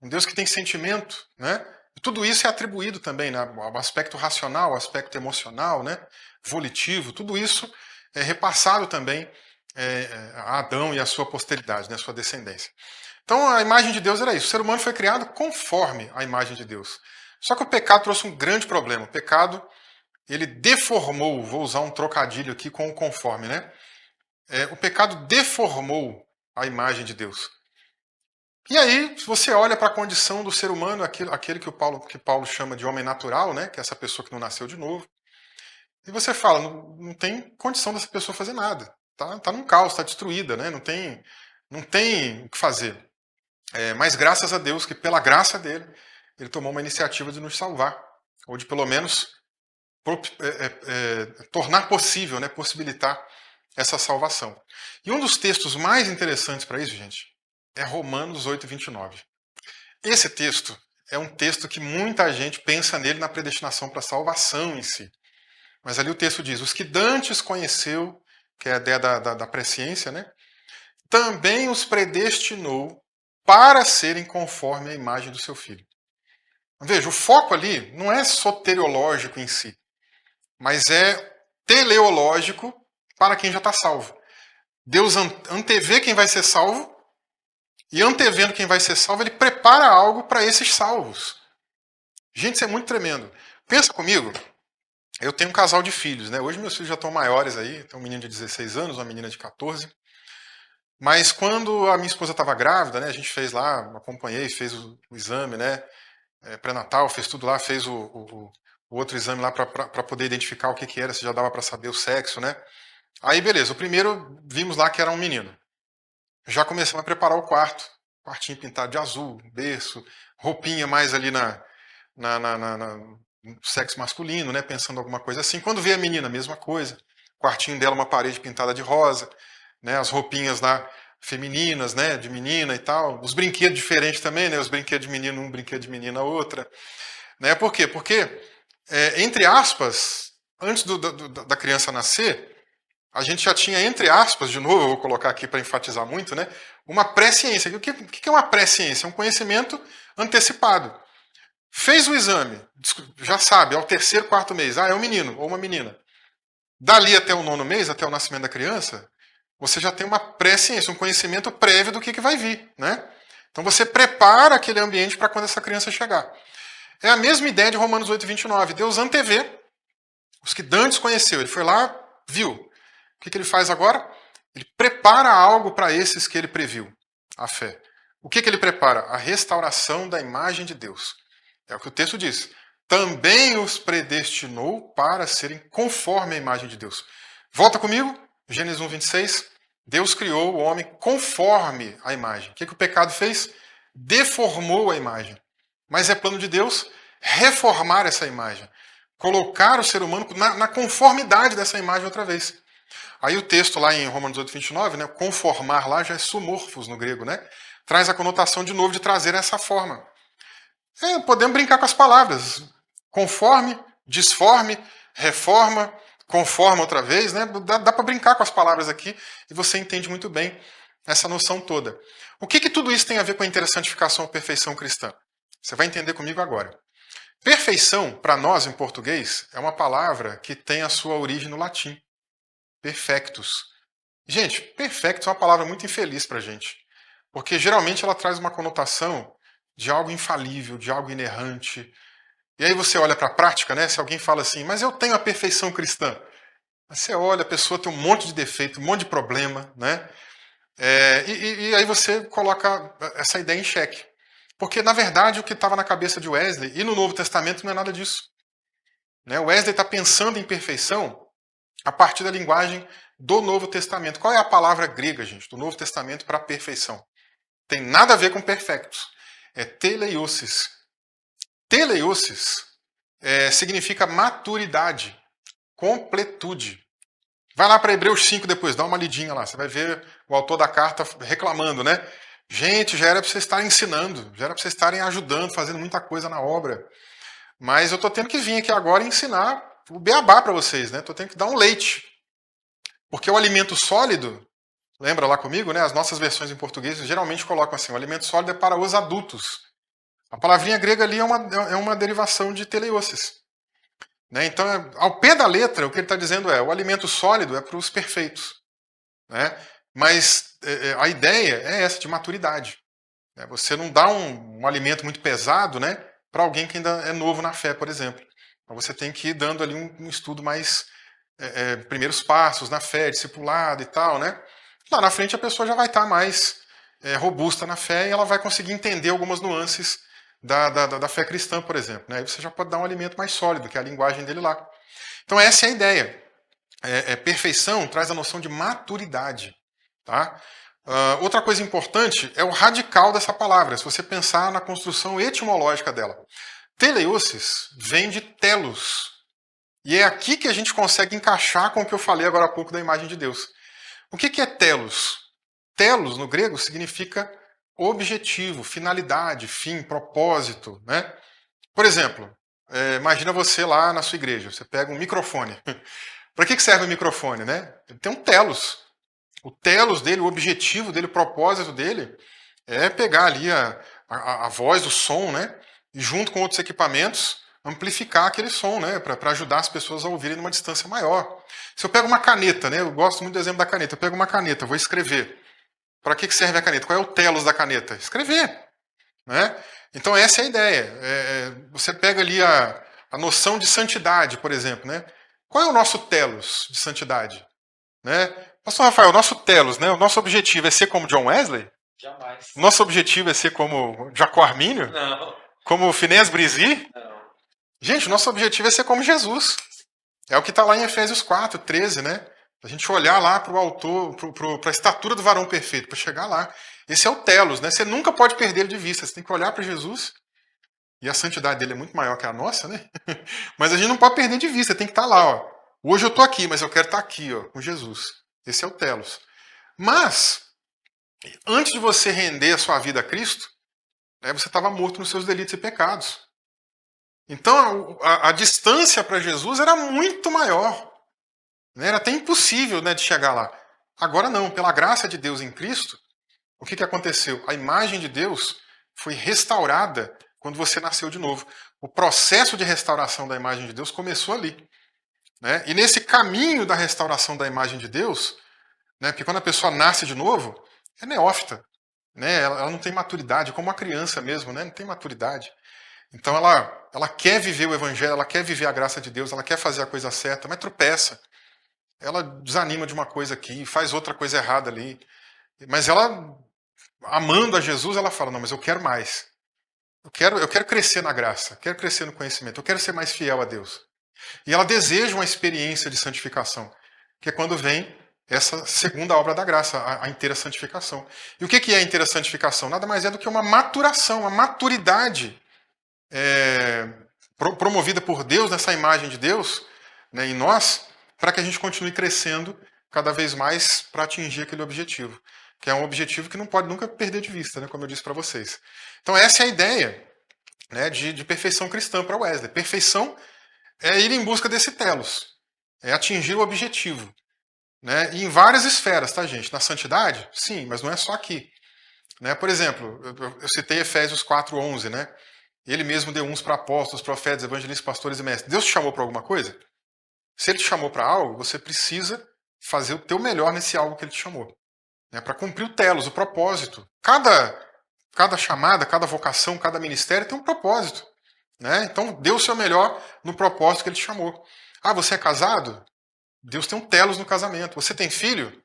um Deus que tem sentimento, né? E tudo isso é atribuído também, né? O aspecto racional, o aspecto emocional, né? Volitivo, tudo isso é repassado também a Adão e a sua posteridade, né, a sua descendência. Então a imagem de Deus era isso. O ser humano foi criado conforme a imagem de Deus. Só que o pecado trouxe um grande problema. O pecado, ele deformou, vou usar um trocadilho aqui com o conforme, né? O pecado deformou a imagem de Deus. E aí, se você olha para a condição do ser humano, aquele que Paulo chama de homem natural, né? Que é essa pessoa que não nasceu de novo, e você fala, não tem condição dessa pessoa fazer nada. Tá num caos, está destruída, né? Não tem o que fazer. Mas graças a Deus que pela graça dele, ele tomou uma iniciativa de nos salvar, ou de pelo menos tornar possível, né, possibilitar essa salvação. E um dos textos mais interessantes para isso, gente, é Romanos 8:29. Esse texto é um texto que muita gente pensa nele na predestinação para a salvação em si. Mas ali o texto diz, os que dantes conheceu, que é a ideia da presciência, né, também os predestinou para serem conforme a imagem do seu filho. Veja, o foco ali não é soteriológico em si, mas é teleológico para quem já está salvo. Deus antevê quem vai ser salvo, e antevendo quem vai ser salvo, ele prepara algo para esses salvos. Gente, isso é muito tremendo. Pensa comigo, eu tenho um casal de filhos, né? Hoje meus filhos já estão maiores aí, tem um menino de 16 anos, uma menina de 14. Mas quando a minha esposa estava grávida, né, a gente fez lá, acompanhei, fez o exame, né, pré-natal, fez tudo lá, fez o outro exame lá para poder identificar o que era, se já dava para saber o sexo, né. Aí, beleza, o primeiro vimos lá que era um menino. Já começamos a preparar o quarto, quartinho pintado de azul, berço, roupinha mais ali no sexo masculino, né, pensando alguma coisa assim. Quando veio a menina, mesma coisa, quartinho dela, uma parede pintada de rosa, né, as roupinhas lá femininas, né, de menina e tal, os brinquedos diferentes também, né, os brinquedos de menino um, brinquedo de menina outra, né, por quê? Porque, entre aspas, antes da criança nascer, a gente já tinha, entre aspas, de novo, eu vou colocar aqui para enfatizar muito, né, uma pré-ciência. O que é uma pré-ciência? É um conhecimento antecipado. Fez o exame, já sabe, ao terceiro, quarto mês, é um menino ou uma menina. Dali até o 9º mês, até o nascimento da criança, você já tem uma pré-ciência, um conhecimento prévio do que vai vir, né? Então você prepara aquele ambiente para quando essa criança chegar. É a mesma ideia de Romanos 8:29. Deus antevê os que dantes conheceu. Ele foi lá, viu. O que ele faz agora? Ele prepara algo para esses que ele previu, a fé. O que ele prepara? A restauração da imagem de Deus. É o que o texto diz. Também os predestinou para serem conforme a imagem de Deus. Volta comigo, Gênesis 1:26. Deus criou o homem conforme a imagem. O que o pecado fez? Deformou a imagem. Mas é plano de Deus reformar essa imagem. Colocar o ser humano na conformidade dessa imagem outra vez. Aí o texto lá em Romanos 8:29, né, conformar lá já é sumorphos no grego, né? Traz a conotação de novo de trazer essa forma. Podemos brincar com as palavras. Conforme, disforme, reforma, conforma outra vez, né? Dá para brincar com as palavras aqui e você entende muito bem essa noção toda. O que tudo isso tem a ver com a interessantificação ou perfeição cristã? Você vai entender comigo agora. Perfeição, para nós em português, é uma palavra que tem a sua origem no latim. Perfectus. Gente, perfectus é uma palavra muito infeliz para a gente, porque geralmente ela traz uma conotação de algo infalível, de algo inerrante. E aí você olha para a prática, né? Se alguém fala assim, mas eu tenho a perfeição cristã. Você olha, a pessoa tem um monte de defeito, um monte de problema, né? E aí você coloca essa ideia em xeque. Porque, na verdade, o que estava na cabeça de Wesley, e no Novo Testamento, não é nada disso. Né? Wesley está pensando em perfeição a partir da linguagem do Novo Testamento. Qual é a palavra grega, gente, do Novo Testamento para perfeição? Tem nada a ver com perfectos. É teleiossis. Teleiossis significa maturidade, completude. Vai lá para Hebreus 5 depois, dá uma lidinha lá. Você vai ver o autor da carta reclamando, né? Gente, já era para vocês estarem ensinando, já era para vocês estarem ajudando, fazendo muita coisa na obra. Mas eu estou tendo que vir aqui agora e ensinar o beabá para vocês, né? Estou tendo que dar um leite. Porque o alimento sólido, lembra lá comigo, né? As nossas versões em português geralmente colocam assim, o alimento sólido é para os adultos. A palavrinha grega ali é uma derivação de teleiossis. Né? Então, ao pé da letra, o que ele está dizendo é: o alimento sólido é para os perfeitos. Né? Mas a ideia é essa, de maturidade. Né? Você não dá um alimento muito pesado, né, para alguém que ainda é novo na fé, por exemplo. Então, você tem que ir dando ali um estudo mais primeiros passos na fé, discipulado e tal, né? Lá na frente a pessoa já vai estar mais robusta na fé e ela vai conseguir entender algumas nuances da fé cristã, por exemplo. Né? Aí você já pode dar um alimento mais sólido, que é a linguagem dele lá. Então essa é a ideia. Perfeição traz a noção de maturidade. Tá? Outra coisa importante é o radical dessa palavra, se você pensar na construção etimológica dela. Teleiosses vem de telos. E é aqui que a gente consegue encaixar com o que eu falei agora há pouco da imagem de Deus. O que é telos? Telos, no grego, significa objetivo, finalidade, fim, propósito. Né? Por exemplo, imagina você lá na sua igreja, você pega um microfone. Para que serve o microfone? Né? Ele tem um telos. O telos dele, o objetivo dele, o propósito dele é pegar ali a voz, o som, né? E junto com outros equipamentos, amplificar aquele som, né? Para ajudar as pessoas a ouvirem numa distância maior. Se eu pego uma caneta, né? Eu gosto muito do exemplo da caneta. Eu pego uma caneta, vou escrever. Para que serve a caneta? Qual é o telos da caneta? Escrever. Né? Então essa é a ideia. Você pega ali a noção de santidade, por exemplo. Né? Qual é o nosso telos de santidade? Né? Pastor Rafael, o nosso telos, né? O nosso objetivo é ser como John Wesley? Jamais. O nosso objetivo é ser como Jacó Armínio? Não. Como Phineas Brisy? Não. Gente, o nosso objetivo é ser como Jesus. É o que está lá em Efésios 4, 13, né? A gente olhar lá para o autor, para a estatura do varão perfeito, para chegar lá. Esse é o telos, né? Você nunca pode perder ele de vista. Você tem que olhar para Jesus. E a santidade dele é muito maior que a nossa, né? Mas a gente não pode perder de vista. Tem que estar lá, ó. Hoje eu estou aqui, mas eu quero estar aqui, ó, com Jesus. Esse é o telos. Mas, antes de você render a sua vida a Cristo, né, você estava morto nos seus delitos e pecados. Então, a distância para Jesus era muito maior. Né? Era até impossível, né, de chegar lá. Agora não, pela graça de Deus em Cristo, o que aconteceu? A imagem de Deus foi restaurada quando você nasceu de novo. O processo de restauração da imagem de Deus começou ali. Né? E nesse caminho da restauração da imagem de Deus, né, porque quando a pessoa nasce de novo, é neófita. Né? Ela não tem maturidade, como uma criança mesmo, né? Não tem maturidade. Então ela quer viver o evangelho, ela quer viver a graça de Deus, ela quer fazer a coisa certa, mas tropeça. Ela desanima de uma coisa aqui, faz outra coisa errada ali. Mas ela, amando a Jesus, ela fala: não, mas eu quero mais. Eu quero crescer na graça, eu quero crescer no conhecimento, eu quero ser mais fiel a Deus. E ela deseja uma experiência de santificação, que é quando vem essa segunda obra da graça, a inteira santificação. E o que é a inteira santificação? Nada mais é do que uma maturação, uma maturidade promovida por Deus, nessa imagem de Deus, né, em nós, para que a gente continue crescendo cada vez mais para atingir aquele objetivo, que é um objetivo que não pode nunca perder de vista, né, como eu disse para vocês. Então essa é a ideia, né, de perfeição cristã para Wesley. Perfeição é ir em busca desse telos, é atingir o objetivo. Né, e em várias esferas, tá, gente? Na santidade, sim, mas não é só aqui. Né? Por exemplo, eu citei Efésios 4:11, né? Ele mesmo deu uns para apóstolos, profetas, evangelistas, pastores e mestres. Deus te chamou para alguma coisa? Se ele te chamou para algo, você precisa fazer o teu melhor nesse algo que ele te chamou. Né? Para cumprir o telos, o propósito. Cada chamada, cada vocação, cada ministério tem um propósito. Né? Então, dê o seu melhor no propósito que ele te chamou. Ah, você é casado? Deus tem um telos no casamento. Você tem filho?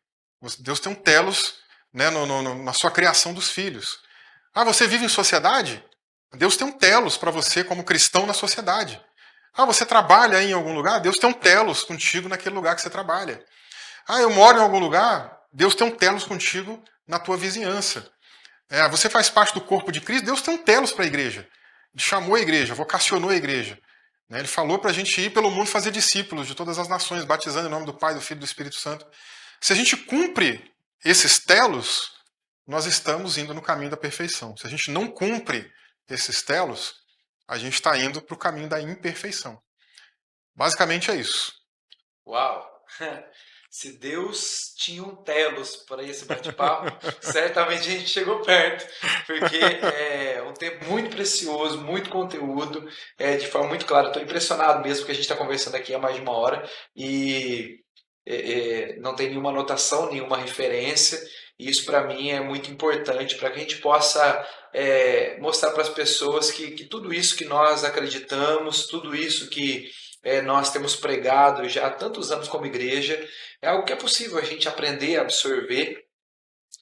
Deus tem um telos, né, na sua criação dos filhos. Ah, você vive em sociedade? Deus tem um telos para você como cristão na sociedade. Ah, você trabalha em algum lugar? Deus tem um telos contigo naquele lugar que você trabalha. Ah, eu moro em algum lugar? Deus tem um telos contigo na tua vizinhança. Você faz parte do corpo de Cristo? Deus tem um telos para a igreja. Ele chamou a igreja, vocacionou a igreja. Né? Ele falou para a gente ir pelo mundo fazer discípulos de todas as nações, batizando em nome do Pai, do Filho e do Espírito Santo. Se a gente cumpre esses telos, nós estamos indo no caminho da perfeição. Se a gente não cumpre esses telos, a gente está indo para o caminho da imperfeição. Basicamente é isso. Uau! Se Deus tinha um telos para esse bate-papo, certamente a gente chegou perto, porque é um tempo muito precioso, muito conteúdo, de forma muito clara. Estou impressionado mesmo que a gente está conversando aqui há mais de uma hora e não tem nenhuma anotação, nenhuma referência. E isso para mim é muito importante para que a gente possa mostrar para as pessoas que tudo isso que nós acreditamos, tudo isso que nós temos pregado já há tantos anos como igreja, é algo que é possível a gente aprender a absorver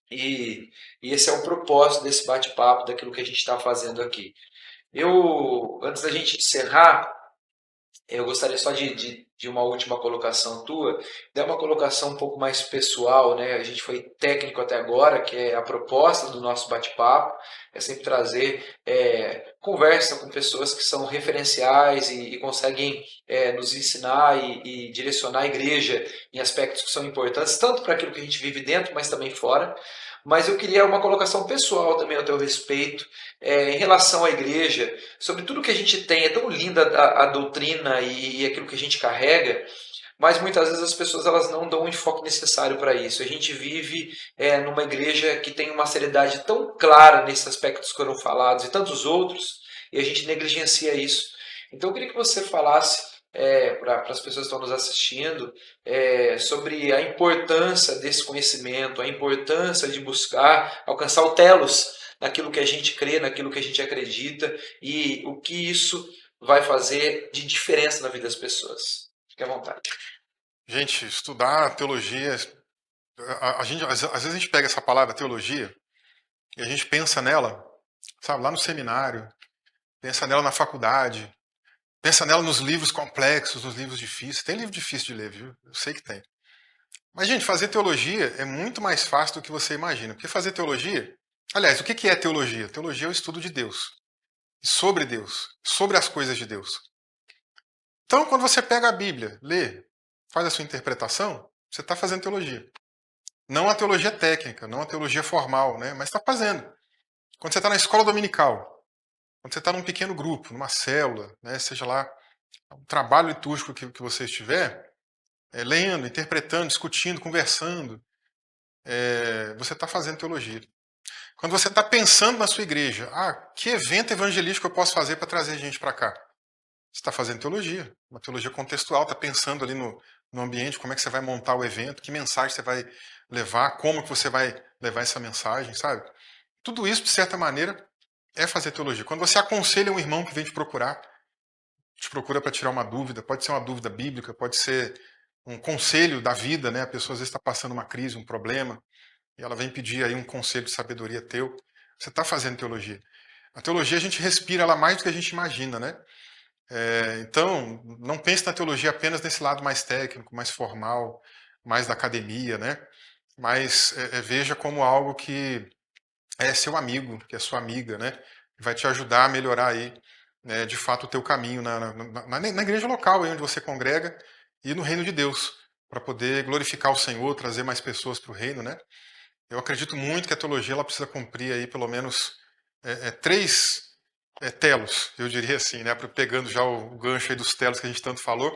e, e esse é o propósito desse bate-papo, daquilo que a gente está fazendo aqui. Antes da gente encerrar, eu gostaria só de uma última colocação tua, dar uma colocação um pouco mais pessoal, né? A gente foi técnico até agora, que é a proposta do nosso bate-papo, é sempre trazer conversa com pessoas que são referenciais e conseguem nos ensinar e direcionar a igreja em aspectos que são importantes, tanto para aquilo que a gente vive dentro, mas também fora. Mas eu queria uma colocação pessoal também ao teu respeito, em relação à igreja, sobre tudo que a gente tem. É tão linda a doutrina e aquilo que a gente carrega, mas muitas vezes as pessoas elas não dão o enfoque necessário para isso. A gente vive numa igreja que tem uma seriedade tão clara nesses aspectos que foram falados e tantos outros, e a gente negligencia isso. Então eu queria que você falasse para as pessoas que estão nos assistindo sobre a importância desse conhecimento, a importância de buscar alcançar o telos naquilo que a gente crê, naquilo que a gente acredita e o que isso vai fazer de diferença na vida das pessoas. Fique à vontade. Gente, estudar teologia, às vezes a gente pega essa palavra teologia e a gente pensa nela, sabe, lá no seminário, pensa nela na faculdade, pensa nela nos livros complexos, nos livros difíceis. Tem livro difícil de ler, viu? Eu sei que tem. Mas, gente, fazer teologia é muito mais fácil do que você imagina. Porque fazer teologia... Aliás, o que é teologia? Teologia é o estudo de Deus. Sobre Deus. Sobre as coisas de Deus. Então, quando você pega a Bíblia, lê, faz a sua interpretação, você está fazendo teologia. Não a teologia técnica, não a teologia formal, né? Mas está fazendo. Quando você está na escola dominical, quando você está num pequeno grupo, numa célula, né? Seja lá um trabalho litúrgico que você estiver, lendo, interpretando, discutindo, conversando, você está fazendo teologia. Quando você está pensando na sua igreja, que evento evangelístico eu posso fazer para trazer gente para cá? Você está fazendo teologia, uma teologia contextual, está pensando ali no ambiente, como é que você vai montar o evento, que mensagem você vai levar, como que você vai levar essa mensagem, sabe? Tudo isso, de certa maneira, é fazer teologia. Quando você aconselha um irmão que vem te procura para tirar uma dúvida, pode ser uma dúvida bíblica, pode ser um conselho da vida, né? A pessoa às vezes está passando uma crise, um problema, e ela vem pedir aí um conselho de sabedoria teu. Você está fazendo teologia. A teologia a gente respira ela mais do que a gente imagina, né? Então, não pense na teologia apenas nesse lado mais técnico, mais formal, mais da academia, né? Mas veja como algo que é seu amigo, que é sua amiga, né? Que vai te ajudar a melhorar aí, né, de fato, o teu caminho na igreja local, aí onde você congrega, e no reino de Deus, para poder glorificar o Senhor, trazer mais pessoas para o reino, né? Eu acredito muito que a teologia ela precisa cumprir aí pelo menos três telos, eu diria assim, né? Pegando já o gancho aí dos telos que a gente tanto falou.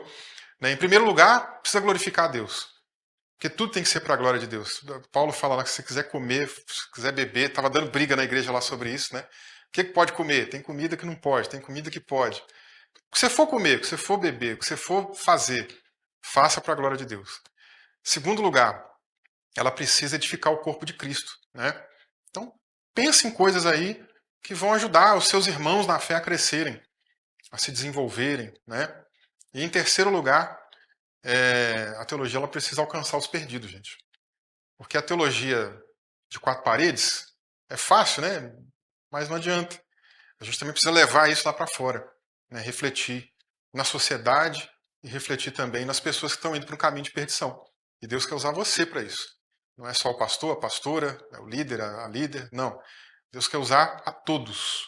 Né? Em primeiro lugar, precisa glorificar a Deus. Porque tudo tem que ser para a glória de Deus. Paulo fala lá que se você quiser comer, se quiser beber, estava dando briga na igreja lá sobre isso, né? O que pode comer? Tem comida que não pode, tem comida que pode. O que você for comer, o que você for beber, o que você for fazer, faça para a glória de Deus. Segundo lugar, ela precisa edificar o corpo de Cristo, né? Então, pense em coisas aí que vão ajudar os seus irmãos na fé a crescerem, a se desenvolverem, né? E em terceiro lugar, a teologia ela precisa alcançar os perdidos, gente. Porque a teologia de quatro paredes é fácil, né? Mas não adianta. A gente também precisa levar isso lá para fora, né? Refletir na sociedade e refletir também nas pessoas que estão indo para um caminho de perdição. E Deus quer usar você para isso. Não é só o pastor, a pastora, o líder, a líder, não. Deus quer usar a todos.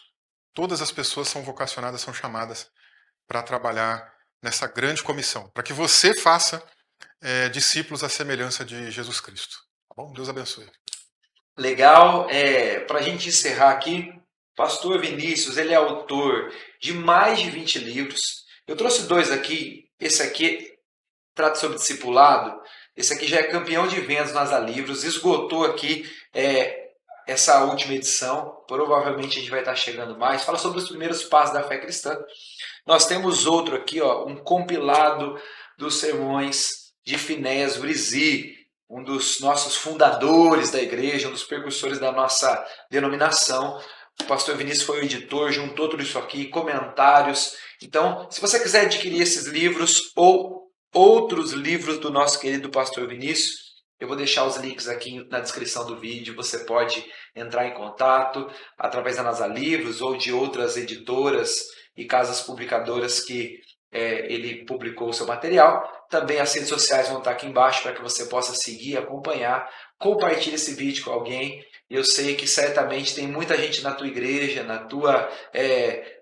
Todas as pessoas são vocacionadas, são chamadas para trabalhar nessa grande comissão, para que você faça discípulos à semelhança de Jesus Cristo. Tá bom? Deus abençoe. Legal. Para a gente encerrar aqui, Pastor Vinícius, ele é autor de mais de 20 livros. Eu trouxe dois aqui. Esse aqui trata sobre discipulado. Esse aqui já é campeão de vendas no Asa Livros, esgotou aqui essa última edição. Provavelmente a gente vai estar chegando mais. Fala sobre os primeiros passos da fé cristã. Nós temos outro aqui, ó, um compilado dos sermões de Finéias Brizzi, um dos nossos fundadores da igreja, um dos precursores da nossa denominação. O pastor Vinícius foi o editor, juntou tudo isso aqui, comentários. Então, se você quiser adquirir esses livros ou outros livros do nosso querido pastor Vinícius, eu vou deixar os links aqui na descrição do vídeo. Você pode entrar em contato através da NASA Livros ou de outras editoras e casas publicadoras que ele publicou o seu material. Também as redes sociais vão estar aqui embaixo para que você possa seguir, acompanhar. Compartilhe esse vídeo com alguém. Eu sei que certamente tem muita gente na tua igreja,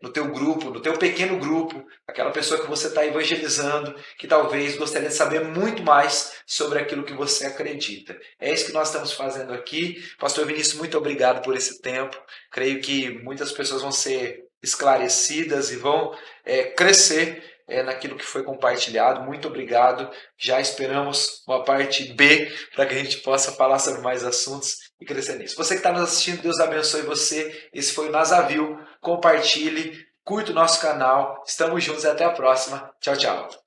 no teu grupo, no teu pequeno grupo, aquela pessoa que você está evangelizando, que talvez gostaria de saber muito mais sobre aquilo que você acredita. É isso que nós estamos fazendo aqui. Pastor Vinícius, muito obrigado por esse tempo. Creio que muitas pessoas vão ser esclarecidas e vão crescer naquilo que foi compartilhado. Muito obrigado. Já esperamos uma parte B para que a gente possa falar sobre mais assuntos e crescer nisso. Você que está nos assistindo, Deus abençoe você. Esse foi o Nasaville. Compartilhe, curta o nosso canal. Estamos juntos e até a próxima. Tchau, tchau.